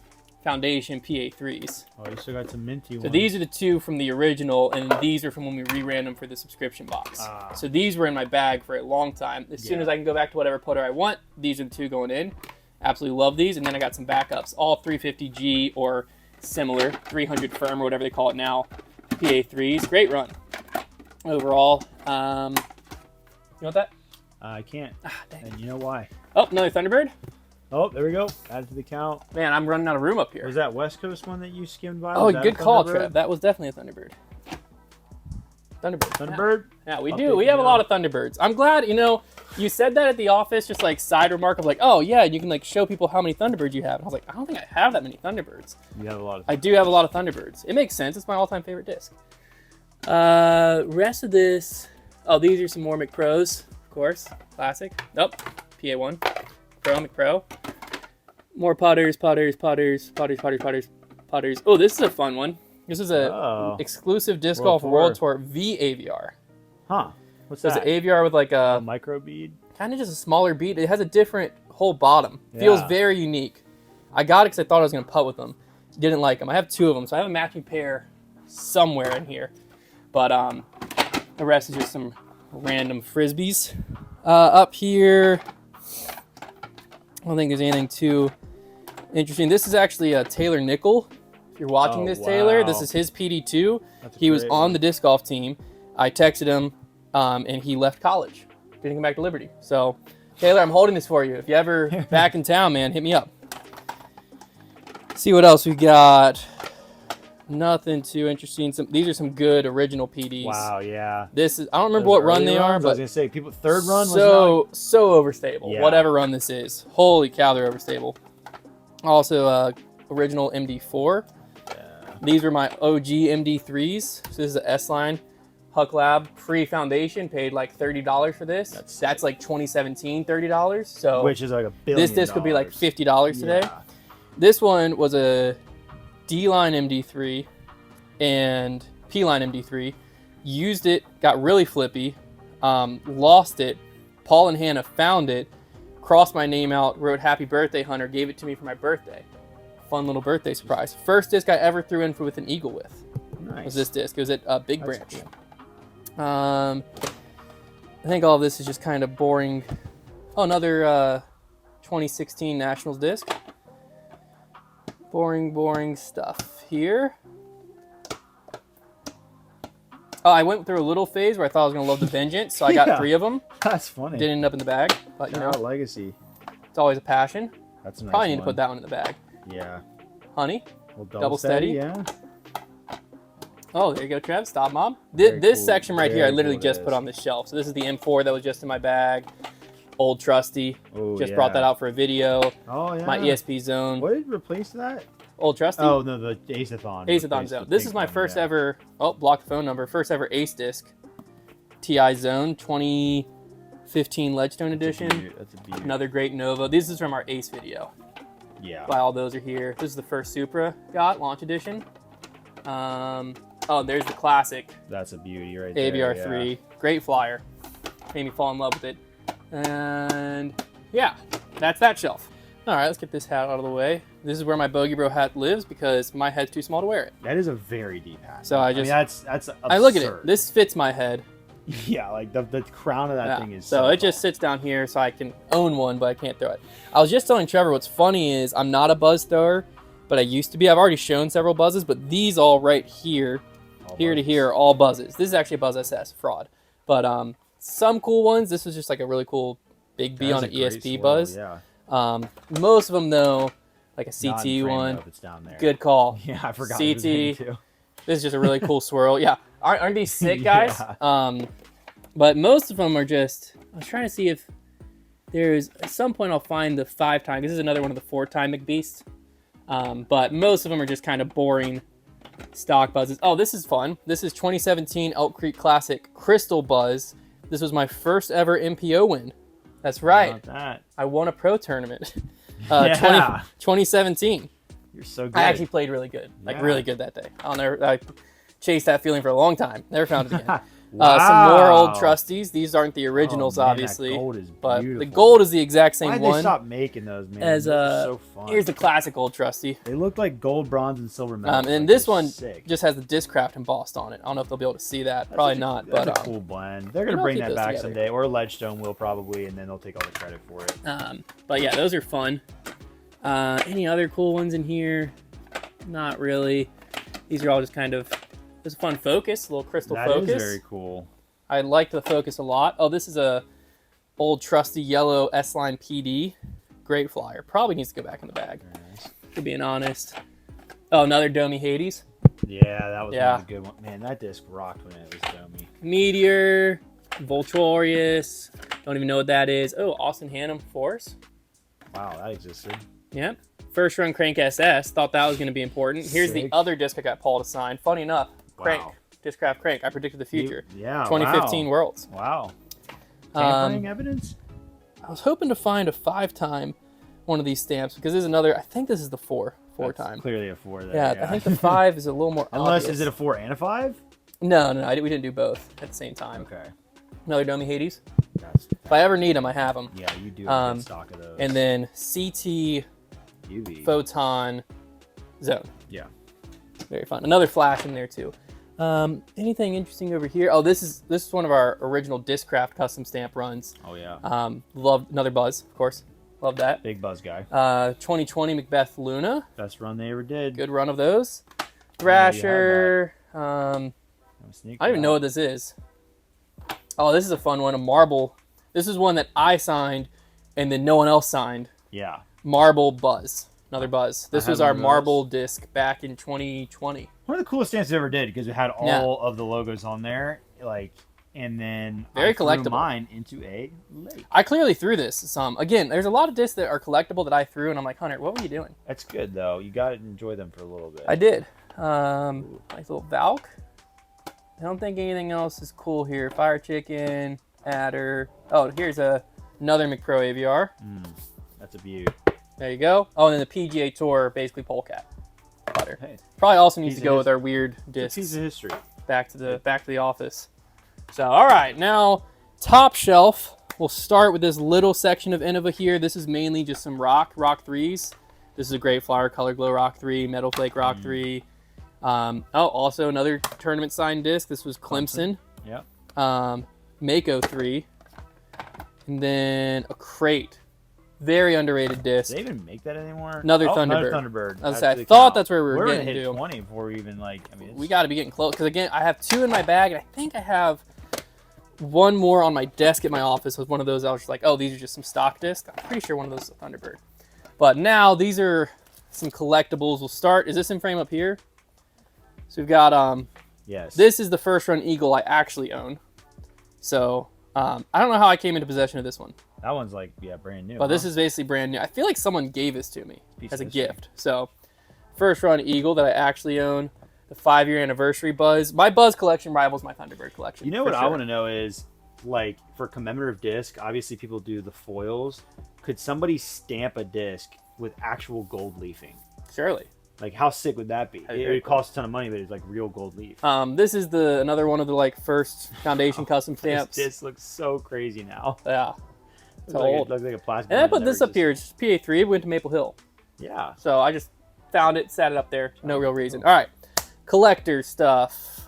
Speaker 2: Foundation PA3s.
Speaker 1: Oh, you still got some minty ones.
Speaker 2: So these are the 2 from the original, and these are from when we re-ran them for the subscription box. So these were in my bag for a long time. As soon as I can go back to whatever putter I want, these are the 2 going in. Absolutely love these. And then I got some backups, all 350G or similar, 300 firm or whatever they call it now, PA3s. Great run overall. You want that?
Speaker 1: I can't.
Speaker 2: Dang.
Speaker 1: And you know why?
Speaker 2: Oh, another Thunderbird.
Speaker 1: Oh, there we go. Add it to the count.
Speaker 2: Man, I'm running out of room up here.
Speaker 1: Was that West Coast one that you skimmed by?
Speaker 2: Oh,
Speaker 1: Was that
Speaker 2: good
Speaker 1: a
Speaker 2: call,
Speaker 1: Thunderbird?
Speaker 2: Trev. That was definitely a Thunderbird. Thunderbird.
Speaker 1: Thunderbird?
Speaker 2: Yeah, we
Speaker 1: I'll
Speaker 2: do.
Speaker 1: take
Speaker 2: We
Speaker 1: it
Speaker 2: have a
Speaker 1: down.
Speaker 2: lot of Thunderbirds. I'm glad, you said that at the office, just like side remark of like, oh yeah, you can like show people how many Thunderbirds you have. And I was like, I don't think I have that many Thunderbirds.
Speaker 1: You have a lot of.
Speaker 2: I do have a lot of Thunderbirds. It makes sense. It's my all-time favorite disc. Rest of this. Oh, these are some more McPros, of course. Classic. Nope. PA1. Pro McPro. More putters. Oh, this is a fun one. This is a exclusive disc golf World Tour V AVR.
Speaker 1: Huh. What's
Speaker 2: So it's
Speaker 1: that?
Speaker 2: an AVR with like
Speaker 1: A
Speaker 2: a
Speaker 1: micro bead?
Speaker 2: kind of just a smaller bead. It has a different whole bottom. Feels
Speaker 1: Yeah.
Speaker 2: very unique. I got it because I thought I was going to putt with them. Didn't like them. I have 2 of them, so I have a matching pair somewhere in here. But the rest is just some random Frisbees. Up here, I don't think there's anything too interesting. This is actually a Taylor Nickel. If you're watching this, Taylor, this is his PD2. He was on the disc golf team. I texted him, and he left college. Didn't come back to Liberty. So, Taylor, I'm holding this for you. If you ever back in town, man, hit me up. See what else we got. Nothing too interesting. These are some good original PDs.
Speaker 1: Wow, yeah.
Speaker 2: This is, I don't remember
Speaker 1: Those
Speaker 2: what run
Speaker 1: early
Speaker 2: they are,
Speaker 1: runs? I
Speaker 2: but
Speaker 1: was gonna say people third run was
Speaker 2: so overstable.
Speaker 1: Yeah.
Speaker 2: Whatever run this is, holy cow, they're overstable. Also, original MD4. These were my OG MD3s. So this is the S line, Huck Lab pre-foundation. Paid like $30 for this. That's like 2017 $30. So
Speaker 1: which is like $1 billion.
Speaker 2: this disc would be like $50 today.
Speaker 1: Yeah.
Speaker 2: This one was a D-line MD3 and P-line MD3. Used it, got really flippy, lost it. Paul and Hannah found it, crossed my name out, wrote "Happy Birthday, Hunter," gave it to me for my birthday. Fun little birthday surprise. First disc I ever threw in with an eagle with.
Speaker 1: Nice.
Speaker 2: Was this disc. It was at Big
Speaker 1: That's
Speaker 2: Branch.
Speaker 1: cool.
Speaker 2: I think all of this is just kind of boring. Oh, another 2016 Nationals disc. Boring stuff here. Oh, I went through a little phase where I thought I was going to love the Vengeance, so I got
Speaker 1: Yeah.
Speaker 2: 3 of them.
Speaker 1: That's funny.
Speaker 2: Didn't end up in the bag, but you know,
Speaker 1: Legacy.
Speaker 2: it's always a passion.
Speaker 1: That's a nice
Speaker 2: Probably need to
Speaker 1: one.
Speaker 2: put that one in the bag.
Speaker 1: Yeah.
Speaker 2: Honey.
Speaker 1: Well,
Speaker 2: Double steady.
Speaker 1: Yeah.
Speaker 2: Oh, there you go, Trev. Stop, Mom.
Speaker 1: Very
Speaker 2: This
Speaker 1: cool.
Speaker 2: section right here, I
Speaker 1: Very
Speaker 2: literally
Speaker 1: cool
Speaker 2: just
Speaker 1: it
Speaker 2: put
Speaker 1: is.
Speaker 2: on this shelf. So this is the M4 that was just in my bag. Old Trusty.
Speaker 1: Oh,
Speaker 2: Just brought that out for a video.
Speaker 1: Oh yeah.
Speaker 2: My ESP Zone.
Speaker 1: What did replace that?
Speaker 2: Old Trusty.
Speaker 1: Oh no, the Aceathon.
Speaker 2: Aceathon
Speaker 1: replaced
Speaker 2: Zone.
Speaker 1: the
Speaker 2: This
Speaker 1: pink
Speaker 2: is my
Speaker 1: one,
Speaker 2: first
Speaker 1: yeah.
Speaker 2: ever. Oh, blocked the phone number. First ever Ace disc. TI Zone 2015 Ledgestone edition.
Speaker 1: That's a beauty.
Speaker 2: Another great Nova. This is from our Ace video.
Speaker 1: Yeah.
Speaker 2: Why all those are here. This is the first Supra got launch edition. Oh, there's the classic
Speaker 1: That's a beauty right there.
Speaker 2: ABR3.
Speaker 1: Yeah.
Speaker 2: Great flyer. Made me fall in love with it. And yeah, that's that shelf. All right, let's get this hat out of the way. This is where my Bogey Bro hat lives because my head's too small to wear it.
Speaker 1: That is a very deep hat.
Speaker 2: So I
Speaker 1: mean,
Speaker 2: just-
Speaker 1: that's absurd.
Speaker 2: I look at it. This fits my head.
Speaker 1: Yeah, like the crown of that
Speaker 2: Yeah.
Speaker 1: thing is.
Speaker 2: So it just sits down here so I can own one, but I can't throw it. I was just telling Trevor what's funny is I'm not a Buzz thrower, but I used to be. I've already shown several Buzzes, but these all right here, here to here, are all Buzzes. This is actually a Buzz SS fraud, but some cool ones. This was just like a really cool big B on an ESP Buzz.
Speaker 1: Yeah.
Speaker 2: Most of them though, like a
Speaker 1: Not in
Speaker 2: CT
Speaker 1: frame,
Speaker 2: one.
Speaker 1: though, if it's down there.
Speaker 2: Good call.
Speaker 1: Yeah, I forgot. his
Speaker 2: CT.
Speaker 1: name, too.
Speaker 2: This is just a really cool swirl. Yeah, aren't these sick, guys?
Speaker 1: Yeah.
Speaker 2: But most of them are just. I was trying to see if there's at some point I'll find the 5-time. This is another one of the 4-time McBeasts. But most of them are just kind of boring stock Buzzes. Oh, this is fun. This is 2017 Elk Creek Classic Crystal Buzz. This was my first ever MPO win. That's right.
Speaker 1: Not that.
Speaker 2: I won a pro tournament.
Speaker 1: Yeah.
Speaker 2: 2017.
Speaker 1: You're so good.
Speaker 2: I actually played really good, like
Speaker 1: Yeah.
Speaker 2: really good that day. I chased that feeling for a long time. Never found it again. Some more old
Speaker 1: Wow.
Speaker 2: trustees. These aren't the originals,
Speaker 1: Oh, man,
Speaker 2: obviously.
Speaker 1: that gold is
Speaker 2: but the
Speaker 1: beautiful.
Speaker 2: gold is the exact same
Speaker 1: Why'd
Speaker 2: one.
Speaker 1: they stop making those, man?
Speaker 2: As
Speaker 1: Those are so fun.
Speaker 2: here's the classic old trusty.
Speaker 1: They look like gold, bronze, and silver medals.
Speaker 2: And
Speaker 1: like,
Speaker 2: this
Speaker 1: they're
Speaker 2: one
Speaker 1: sick.
Speaker 2: just has the Discraft embossed on it. I don't know if they'll be able to see that. Probably not.
Speaker 1: That's
Speaker 2: But
Speaker 1: a cool blend. They're gonna
Speaker 2: I'll
Speaker 1: bring
Speaker 2: keep
Speaker 1: that
Speaker 2: those
Speaker 1: back
Speaker 2: together.
Speaker 1: someday, or Ledgestone will probably, and then they'll take all the credit for it.
Speaker 2: but yeah, those are fun. Any other cool ones in here? Not really. These are all just kind of. There's a fun focus, a little crystal
Speaker 1: That
Speaker 2: focus.
Speaker 1: is very cool.
Speaker 2: I like the focus a lot. Oh, this is a old trusty yellow S-Line PD. Great flyer. Probably needs to go back in the bag,
Speaker 1: Very nice.
Speaker 2: to being honest. Oh, another Domi Hades.
Speaker 1: Yeah, that was
Speaker 2: Yeah.
Speaker 1: one of the good ones. Man, that disc rocked when it was dummy.
Speaker 2: Meteor. Voltorius. Don't even know what that is. Oh, Austin Hannum Force.
Speaker 1: Wow, that existed.
Speaker 2: Yep. First run Crank SS. Thought that was going to be important. Here's the
Speaker 1: Sick.
Speaker 2: other disc I got Paul to sign. Funny enough, Crank.
Speaker 1: Wow.
Speaker 2: Discraft Crank. I predicted the future.
Speaker 1: Yeah,
Speaker 2: 2015
Speaker 1: wow.
Speaker 2: Worlds.
Speaker 1: Wow. Tampering
Speaker 2: Um,
Speaker 1: evidence?
Speaker 2: I was hoping to find a 5-time one of these stamps because there's another. I think this is the 4
Speaker 1: That's
Speaker 2: time.
Speaker 1: Clearly a 4 there.
Speaker 2: Yeah, I think the 5 is a little more
Speaker 1: Unless,
Speaker 2: obvious.
Speaker 1: is it a 4 and a 5?
Speaker 2: No, we didn't do both at the same time.
Speaker 1: Okay.
Speaker 2: Another Domi Hades.
Speaker 1: That's,
Speaker 2: If I ever need them, I have them.
Speaker 1: yeah, you do have a
Speaker 2: Um,
Speaker 1: good stock of those.
Speaker 2: And then CT
Speaker 1: UV.
Speaker 2: Photon Zone.
Speaker 1: Yeah.
Speaker 2: Very fun. Another flash in there too. Anything interesting over here? Oh, this is one of our original Discraft custom stamp runs.
Speaker 1: Oh, yeah.
Speaker 2: Loved another Buzzz, of course. Love that.
Speaker 1: Big Buzz guy.
Speaker 2: 2020 Macbeth Luna.
Speaker 1: Best run they ever did.
Speaker 2: Good run of those. Thrasher. I don't even know what this is. Oh, this is a fun one. A marble. This is one that I signed, and then no one else signed.
Speaker 1: Yeah.
Speaker 2: Marble Buzzz. Another Buzzz. This
Speaker 1: had
Speaker 2: was
Speaker 1: one
Speaker 2: our
Speaker 1: of those.
Speaker 2: marble disc back in 2020.
Speaker 1: One of the coolest stamps we ever did because it had all of the logos on there. Like, and then
Speaker 2: Very
Speaker 1: I threw
Speaker 2: collectible.
Speaker 1: mine into a lake.
Speaker 2: I clearly threw this some. Again, there's a lot of discs that are collectible that I threw, and I'm like, Hunter, what were you doing?
Speaker 1: That's good though. You got to enjoy them for a little bit.
Speaker 2: I did. Nice little Valk. I don't think anything else is cool here. Fire Chicken, Adder. Oh, here's another McPro AVR.
Speaker 1: That's a beaut.
Speaker 2: There you go. Oh, and then the PGA Tour, basically Polecat. Butter.
Speaker 1: Hey,
Speaker 2: Probably also needs
Speaker 1: Piece
Speaker 2: to
Speaker 1: of
Speaker 2: go with our weird
Speaker 1: it's a
Speaker 2: discs.
Speaker 1: piece of history.
Speaker 2: Back to the office. So, all right, now top shelf. We'll start with this little section of Innova here. This is mainly just some rock 3s. This is a great flower color glow rock 3, metal flake rock 3. Also another tournament signed disc. This was Clemson.
Speaker 1: Yep.
Speaker 2: Mako 3. And then a crate. Very underrated disc.
Speaker 1: Do they even make that anymore?
Speaker 2: Another
Speaker 1: Another
Speaker 2: Thunderbird.
Speaker 1: Thunderbird.
Speaker 2: I was say, I
Speaker 1: Actually
Speaker 2: thought
Speaker 1: count.
Speaker 2: that's where we were
Speaker 1: We're
Speaker 2: getting
Speaker 1: gonna hit
Speaker 2: to.
Speaker 1: 20 before we even like. I mean,
Speaker 2: We got to be getting close. Because again, I have 2 in my bag, and I think I have one more on my desk at my office with one of those. I was just like, oh, these are just some stock discs. I'm pretty sure one of those is a Thunderbird. But now these are some collectibles. We'll start. Is this in frame up here? So we've got
Speaker 1: yes.
Speaker 2: this is the first run Eagle I actually own. So I don't know how I came into possession of this one,
Speaker 1: That one's like brand new.
Speaker 2: but this is basically brand new. I feel like someone gave this to me
Speaker 1: Piece
Speaker 2: as a
Speaker 1: of history.
Speaker 2: gift. So first run Eagle that I actually own. The 5-year anniversary Buzzz. My Buzzz collection rivals my Thunderbird collection.
Speaker 1: You know
Speaker 2: for
Speaker 1: what I
Speaker 2: sure.
Speaker 1: want to know is like for commemorative disc. Obviously, people do the foils. Could somebody stamp a disc with actual gold leafing?
Speaker 2: Surely.
Speaker 1: Like, how sick would that be?
Speaker 2: That'd be
Speaker 1: It
Speaker 2: very
Speaker 1: would cost a ton of money, but it's like real gold leaf.
Speaker 2: This is another one of the like first foundation custom
Speaker 1: This
Speaker 2: stamps.
Speaker 1: disc looks so crazy now.
Speaker 2: Yeah.
Speaker 1: It's
Speaker 2: So
Speaker 1: like,
Speaker 2: old.
Speaker 1: it looks like a plastic.
Speaker 2: And I
Speaker 1: one
Speaker 2: put
Speaker 1: that
Speaker 2: this
Speaker 1: never
Speaker 2: up here. It's just PA3. It went to Maple Hill.
Speaker 1: Yeah.
Speaker 2: So I just found it, sat it up there. No real reason. All right. Collector stuff.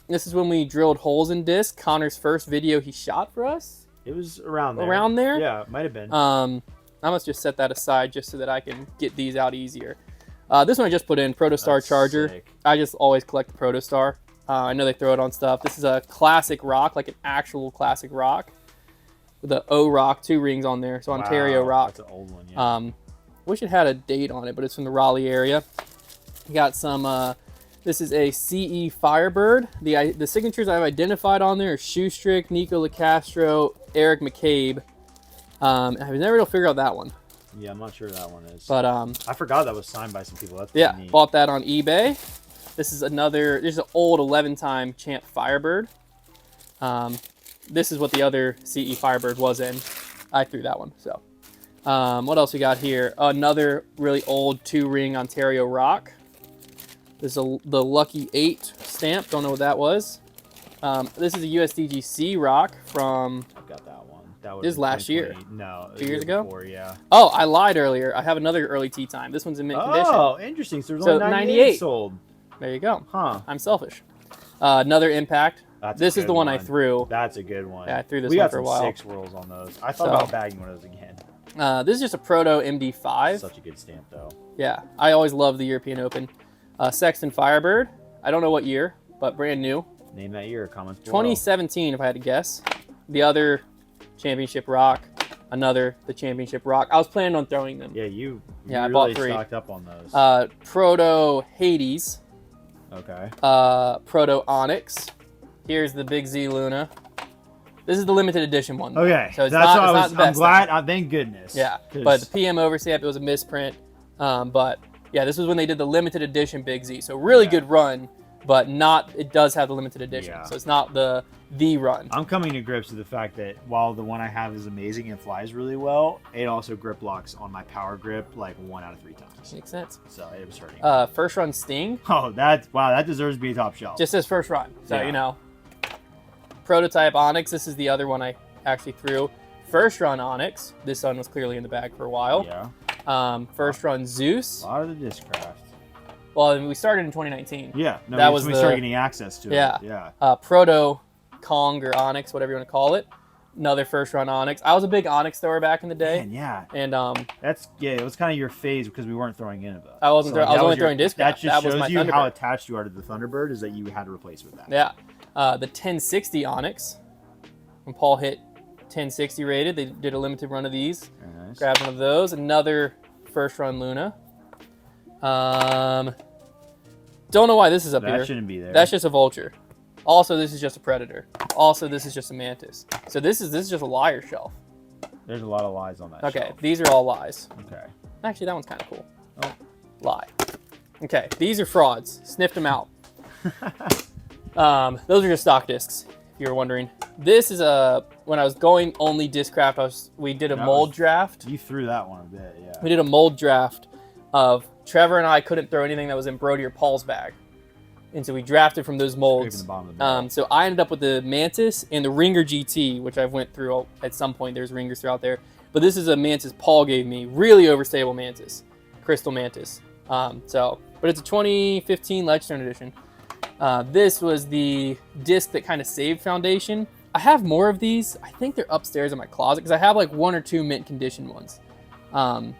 Speaker 2: This is when we drilled holes in disc. Connor's first video he shot for us.
Speaker 1: It was around there.
Speaker 2: Around there?
Speaker 1: Yeah, it might have been.
Speaker 2: I must just set that aside just so that I can get these out easier. This one I just put in, Protostar
Speaker 1: That's
Speaker 2: Charger.
Speaker 1: sick.
Speaker 2: I just always collect the Protostar. I know they throw it on stuff. This is a classic rock, like an actual classic rock. With the O rock, 2 rings on there. So Ontario
Speaker 1: Wow,
Speaker 2: rock.
Speaker 1: That's an old one, yeah.
Speaker 2: Wish it had a date on it, but it's from the Raleigh area. You got some, this is a CE Firebird. The signatures I've identified on there are Shoestrick, Nico LaCastro, Eric McCabe. I've never been able to figure out that one.
Speaker 1: Yeah, I'm not sure that one is.
Speaker 2: But
Speaker 1: I forgot that was signed by some people. That's
Speaker 2: yeah,
Speaker 1: pretty neat.
Speaker 2: bought that on eBay. This is an old 11-time champ Firebird. This is what the other CE Firebird was in. I threw that one. So, what else we got here? Another really old 2-ring Ontario rock. This is the Lucky 8 stamp. Don't know what that was. This is a USDGC rock from.
Speaker 1: I've got that one. That
Speaker 2: This is last year.
Speaker 1: No,
Speaker 2: 2 years ago?
Speaker 1: Before, yeah.
Speaker 2: Oh, I lied earlier. I have another early tea time. This one's in mint condition.
Speaker 1: Oh, interesting. So there's
Speaker 2: So
Speaker 1: only 98
Speaker 2: 98
Speaker 1: sold.
Speaker 2: There you go.
Speaker 1: Huh.
Speaker 2: I'm selfish. Another impact.
Speaker 1: That's
Speaker 2: This
Speaker 1: a
Speaker 2: is the
Speaker 1: good
Speaker 2: one I threw.
Speaker 1: That's a good one.
Speaker 2: Yeah, I threw this
Speaker 1: we
Speaker 2: one
Speaker 1: got
Speaker 2: for a
Speaker 1: some
Speaker 2: while.
Speaker 1: sick swirls on those. I thought
Speaker 2: So-
Speaker 1: about bagging one of those again.
Speaker 2: This is just a Proto MD5.
Speaker 1: Such a good stamp, though.
Speaker 2: Yeah, I always love the European Open. Sexton Firebird. I don't know what year, but brand new.
Speaker 1: Name that year. Comments below.
Speaker 2: 2017, if I had to guess. The other championship rock. The championship rock. I was planning on throwing them.
Speaker 1: Yeah, you
Speaker 2: Yeah, I
Speaker 1: really
Speaker 2: bought 3.
Speaker 1: stocked up on those.
Speaker 2: Proto Hades.
Speaker 1: Okay.
Speaker 2: Proto Onyx. Here's the Big Z Luna. This is the limited edition one.
Speaker 1: Okay.
Speaker 2: So it's
Speaker 1: That's
Speaker 2: not,
Speaker 1: what
Speaker 2: it's
Speaker 1: I
Speaker 2: not
Speaker 1: was.
Speaker 2: the best
Speaker 1: I'm glad. Thank goodness.
Speaker 2: Yeah,
Speaker 1: 'Cause-
Speaker 2: but the PM overstamp, it was a misprint. But yeah, this was when they did the limited edition Big Z. So really
Speaker 1: Yeah.
Speaker 2: good run, but not. It does have the limited edition,
Speaker 1: Yeah.
Speaker 2: so it's not the run.
Speaker 1: I'm coming to grips with the fact that while the one I have is amazing and flies really well, it also grip locks on my power grip like 1 out of 3 times.
Speaker 2: Makes sense.
Speaker 1: So it was hurting.
Speaker 2: First run Sting
Speaker 1: Oh, that deserves to be a top shelf.
Speaker 2: just says first run. So
Speaker 1: Yeah.
Speaker 2: Prototype Onyx. This is the other one I actually threw. First run Onyx. This one was clearly in the bag for a while.
Speaker 1: Yeah.
Speaker 2: First run Zeus.
Speaker 1: A lot of the Discraft.
Speaker 2: Well, we started in 2019.
Speaker 1: Yeah. No,
Speaker 2: That
Speaker 1: that's
Speaker 2: was
Speaker 1: when we
Speaker 2: the-
Speaker 1: started getting access to
Speaker 2: Yeah.
Speaker 1: it. Yeah.
Speaker 2: Proto Kong or Onyx, whatever you want to call it. Another first run Onyx. I was a big Onyx thrower back in the day,
Speaker 1: Man, yeah.
Speaker 2: and
Speaker 1: It was kind of your phase because we weren't throwing Innova.
Speaker 2: I wasn't throw- I was
Speaker 1: that
Speaker 2: only
Speaker 1: your-
Speaker 2: throwing Discraft.
Speaker 1: That just
Speaker 2: That was
Speaker 1: shows
Speaker 2: my
Speaker 1: you how
Speaker 2: Thunderbird.
Speaker 1: attached you are to the Thunderbird is that you had to replace with that.
Speaker 2: yeah, the 1060 Onyx. When Paul hit 1060 rated, they did a limited run of these.
Speaker 1: Very nice.
Speaker 2: Grabbed one of those. Another first run Luna. Don't know why this is up
Speaker 1: That
Speaker 2: here.
Speaker 1: shouldn't be there.
Speaker 2: That's just a vulture. Also, this is just a predator. Also, this is just a mantis. So this is just a liar shelf.
Speaker 1: There's a lot of lies on that
Speaker 2: Okay,
Speaker 1: shelf.
Speaker 2: these are all lies.
Speaker 1: Okay.
Speaker 2: Actually, that one's kind of cool.
Speaker 1: Oh.
Speaker 2: Lie. Okay, these are frauds. Sniffed them out. Those are just stock discs, if you were wondering. This is when I was going only Discraft, we did a
Speaker 1: That
Speaker 2: mold
Speaker 1: was-
Speaker 2: draft.
Speaker 1: You threw that one a bit, yeah.
Speaker 2: We did a mold draft of Trevor and I couldn't throw anything that was in Brody or Paul's bag. And so we drafted from those molds.
Speaker 1: Scraping the bottom of the barrel.
Speaker 2: So I ended up with the Mantis and the Ringer GT, which I've went through at some point. There's Ringers throughout there. But this is a Mantis Paul gave me. Really overstable Mantis. Crystal Mantis. But it's a 2015 Ledgestone edition. This was the disc that kind of saved Foundation. I have more of these. I think they're upstairs in my closet because I have like 1 or 2 mint condition ones. I'm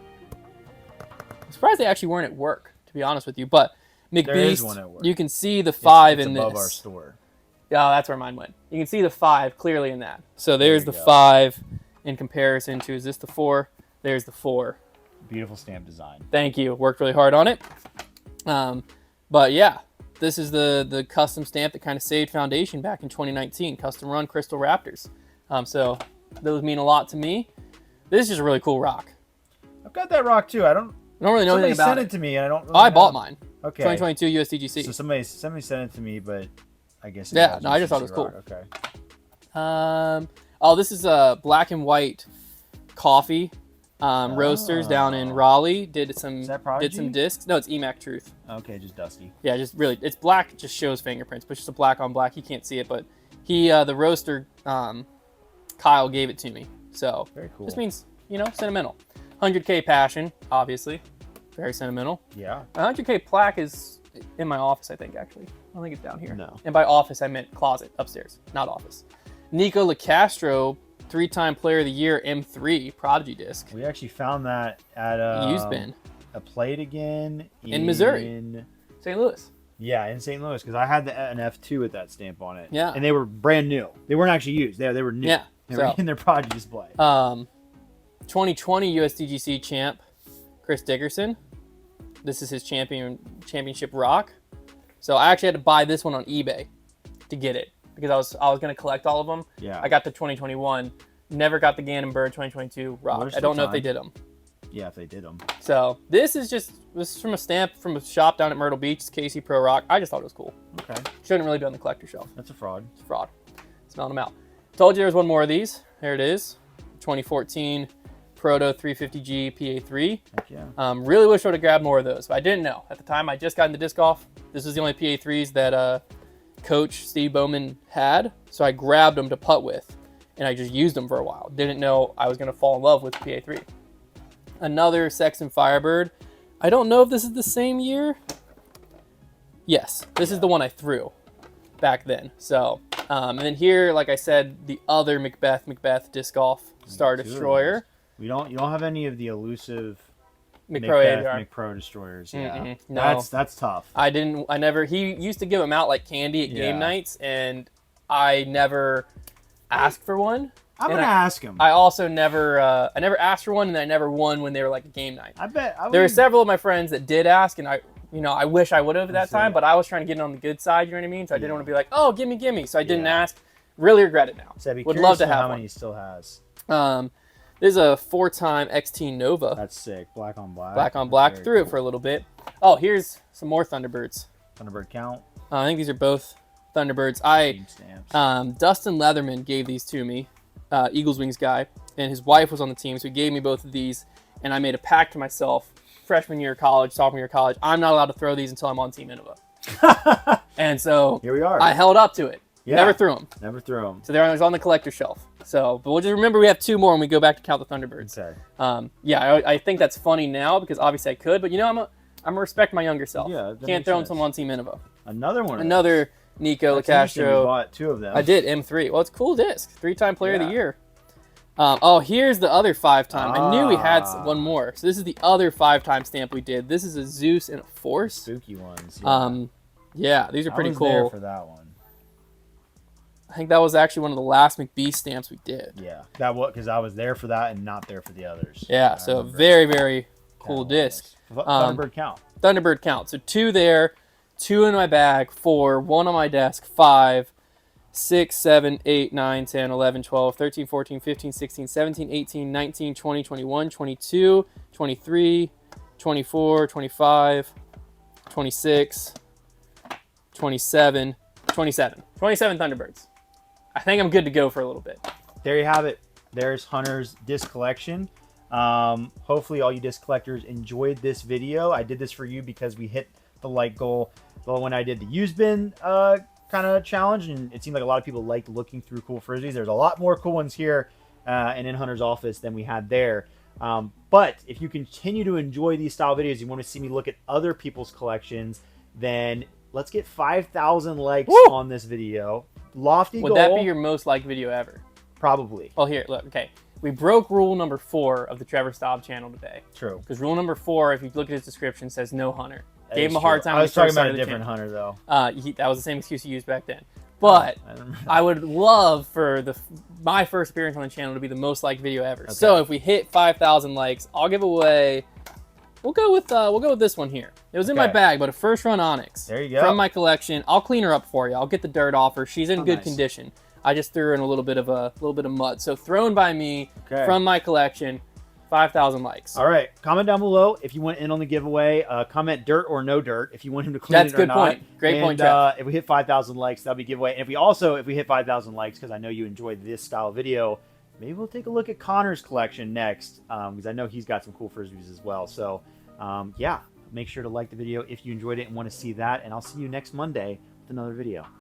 Speaker 2: surprised they actually weren't at work, to be honest with you. But
Speaker 1: There is
Speaker 2: McBeast,
Speaker 1: one at work.
Speaker 2: you can see the 5
Speaker 1: it's
Speaker 2: in
Speaker 1: above
Speaker 2: this.
Speaker 1: our store.
Speaker 2: Yeah, that's where mine went. You can see the 5 clearly in that. So there's
Speaker 1: you
Speaker 2: the
Speaker 1: go.
Speaker 2: 5 in comparison to, is this the 4? There's the 4.
Speaker 1: Beautiful stamp design.
Speaker 2: Thank you. Worked really hard on it. But yeah, this is the custom stamp that kind of saved Foundation back in 2019. Custom run Crystal Raptors. So those mean a lot to me. This is just a really cool rock.
Speaker 1: I've got that rock too. I don't
Speaker 2: really know
Speaker 1: somebody
Speaker 2: anything about
Speaker 1: sent
Speaker 2: it.
Speaker 1: it to me and I don't really
Speaker 2: Oh, I
Speaker 1: know.
Speaker 2: bought mine.
Speaker 1: Okay.
Speaker 2: 2022 USDGC.
Speaker 1: So somebody sent it to me, but I guess
Speaker 2: Yeah, no, I just thought it was cool.
Speaker 1: Okay.
Speaker 2: This is a black and white coffee roasters down in Raleigh. Did some
Speaker 1: Is that Prodigy?
Speaker 2: did some discs. No, it's EMAC Truth.
Speaker 1: Okay, just dusty.
Speaker 2: Yeah, just really, it's black. It just shows fingerprints, but it's just a black on black. You can't see it, but the roaster, Kyle gave it to me. So
Speaker 1: Very cool.
Speaker 2: just means, sentimental. 100K passion, obviously, very sentimental.
Speaker 1: Yeah.
Speaker 2: 100K plaque is in my office, I think, actually. I don't think it's down here.
Speaker 1: No.
Speaker 2: And by office, I meant closet, upstairs, not office. Nico LaCastro, 3-time Player of the Year, M3, Prodigy disc.
Speaker 1: We actually found that at
Speaker 2: Used bin.
Speaker 1: a plate again
Speaker 2: In Missouri. St. Louis.
Speaker 1: Yeah, in St. Louis, because I had an F2 with that stamp on it.
Speaker 2: Yeah.
Speaker 1: And they were brand new. They weren't actually used. They were new.
Speaker 2: Yeah,
Speaker 1: They were
Speaker 2: so-
Speaker 1: in their Prodigy display.
Speaker 2: 2020 USDGC champ, Chris Dickerson. This is his championship rock. So I actually had to buy this one on eBay to get it because I was going to collect all of them.
Speaker 1: Yeah.
Speaker 2: I got the 2021, never got the Gannon Bird 2022 rock.
Speaker 1: there's
Speaker 2: I don't
Speaker 1: still
Speaker 2: know if they
Speaker 1: time.
Speaker 2: did them.
Speaker 1: Yeah, if they did them.
Speaker 2: So this is from a stamp from a shop down at Myrtle Beach, it's Casey Pro Rock. I just thought it was cool.
Speaker 1: Okay.
Speaker 2: Shouldn't really be on the collector shelf.
Speaker 1: That's a fraud.
Speaker 2: It's fraud. Smelling them out. Told you there was one more of these. There it is. 2014 Proto 350G PA3.
Speaker 1: Heck yeah.
Speaker 2: Really wish I would have grabbed more of those, but I didn't know. At the time, I just got into disc golf. This was the only PA3s that Coach Steve Bowman had. So I grabbed them to putt with, and I just used them for a while. Didn't know I was going to fall in love with PA3. Another Sexton Firebird. I don't know if this is the same year. Yes, this is the one I threw back then. So, and then here, like I said, the other Macbeth Disc Golf Star Destroyer.
Speaker 1: You don't have any of the elusive
Speaker 2: McPro
Speaker 1: McPro Destroyers. Yeah,
Speaker 2: no.
Speaker 1: That's tough.
Speaker 2: He used to give them out like candy at game nights, and I never asked for one.
Speaker 1: I'm gonna ask him.
Speaker 2: I also never asked for one, and I never won when they were like a game night.
Speaker 1: I bet
Speaker 2: there were several of my friends that did ask, and I wish I would have at that time, but I was trying to get it on the good side. You know what I mean? So I didn't want to be like, oh, gimme. So I didn't ask. Really regret it now.
Speaker 1: So
Speaker 2: would love to have
Speaker 1: how
Speaker 2: one.
Speaker 1: many he still has.
Speaker 2: There's a 4-time XT Nova.
Speaker 1: That's sick. Black on black.
Speaker 2: Black on black. Threw it for a little bit. Oh, here's some more Thunderbirds.
Speaker 1: Thunderbird count.
Speaker 2: I think these are both Thunderbirds. Dustin Leatherman gave these to me, Eagles Wings guy, and his wife was on the team, so he gave me both of these, and I made a pact to myself, freshman year of college, sophomore year of college, I'm not allowed to throw these until I'm on Team Innova. And so
Speaker 1: here we are.
Speaker 2: I held up to it. Yeah. Never threw them. So they're on the collector shelf. So, but we'll just remember we have 2 more when we go back to count the Thunderbirds.
Speaker 1: Okay.
Speaker 2: I think that's funny now because obviously I could, but I'm gonna respect my younger self.
Speaker 1: Yeah,
Speaker 2: can't throw them until I'm on Team Innova.
Speaker 1: Another
Speaker 2: Nico LaCastro.
Speaker 1: You bought 2 of them.
Speaker 2: I did M3. Well, it's a cool disc. 3-time Player of the Year. Here's the other 5-time. I knew we had one more. So this is the other 5-time stamp we did. This is a Zeus and a Force.
Speaker 1: Spooky ones.
Speaker 2: Yeah, these are pretty cool.
Speaker 1: I was there for that one.
Speaker 2: I think that was actually one of the last McBee stamps we did.
Speaker 1: Yeah, because I was there for that and not there for the others.
Speaker 2: Yeah, so very, very cool disc.
Speaker 1: Thunderbird count.
Speaker 2: Thunderbird count. So 2 there, 2 in my bag, 4, 1 on my desk, 5, 6, 7, 8, 9, 10, 11, 12, 13, 14, 15, 16, 17, 18, 19, 20, 21, 22, 23, 24, 25, 26, 27, 27. 27 Thunderbirds. I think I'm good to go for a little bit.
Speaker 1: There you have it. There's Hunter's disc collection. Hopefully all you disc collectors enjoyed this video. I did this for you because we hit the like goal when I did the used bin kind of challenge, and it seemed like a lot of people liked looking through cool frisbees. There's a lot more cool ones here and in Hunter's office than we had there. But if you continue to enjoy these style videos, you want to see me look at other people's collections, then let's get 5,000 likes on this video. Lofty goal.
Speaker 2: Would that be your most liked video ever?
Speaker 1: Probably.
Speaker 2: Well, here, look, okay. We broke rule number 4 of the Trevor Staub channel today.
Speaker 1: True.
Speaker 2: Because rule number 4, if you look at his description, says no Hunter. Gave him a hard time.
Speaker 1: I was talking about a different Hunter, though.
Speaker 2: That was the same excuse you used back then. But I would love for my first appearance on the channel to be the most liked video ever. Okay. So if we hit 5,000 likes, I'll give away. We'll go with this one here. It was in my bag, but a first run Onyx.
Speaker 1: There you go.
Speaker 2: From my collection. I'll clean her up for you. I'll get the dirt off her. She's in good condition. I just threw her in a little bit of mud. So thrown by me from my collection. 5,000 likes.
Speaker 1: All right. Comment down below if you want in on the giveaway. Comment dirt or no dirt if you want him to clean
Speaker 2: That's
Speaker 1: it or
Speaker 2: good
Speaker 1: not.
Speaker 2: Point. Great point, Jeff.
Speaker 1: If we hit 5,000 likes, that'll be giveaway. And if we hit 5,000 likes, because I know you enjoyed this style video, maybe we'll take a look at Connor's collection next, because I know he's got some cool frisbees as well. So, yeah, make sure to like the video if you enjoyed it and want to see that. And I'll see you next Monday with another video.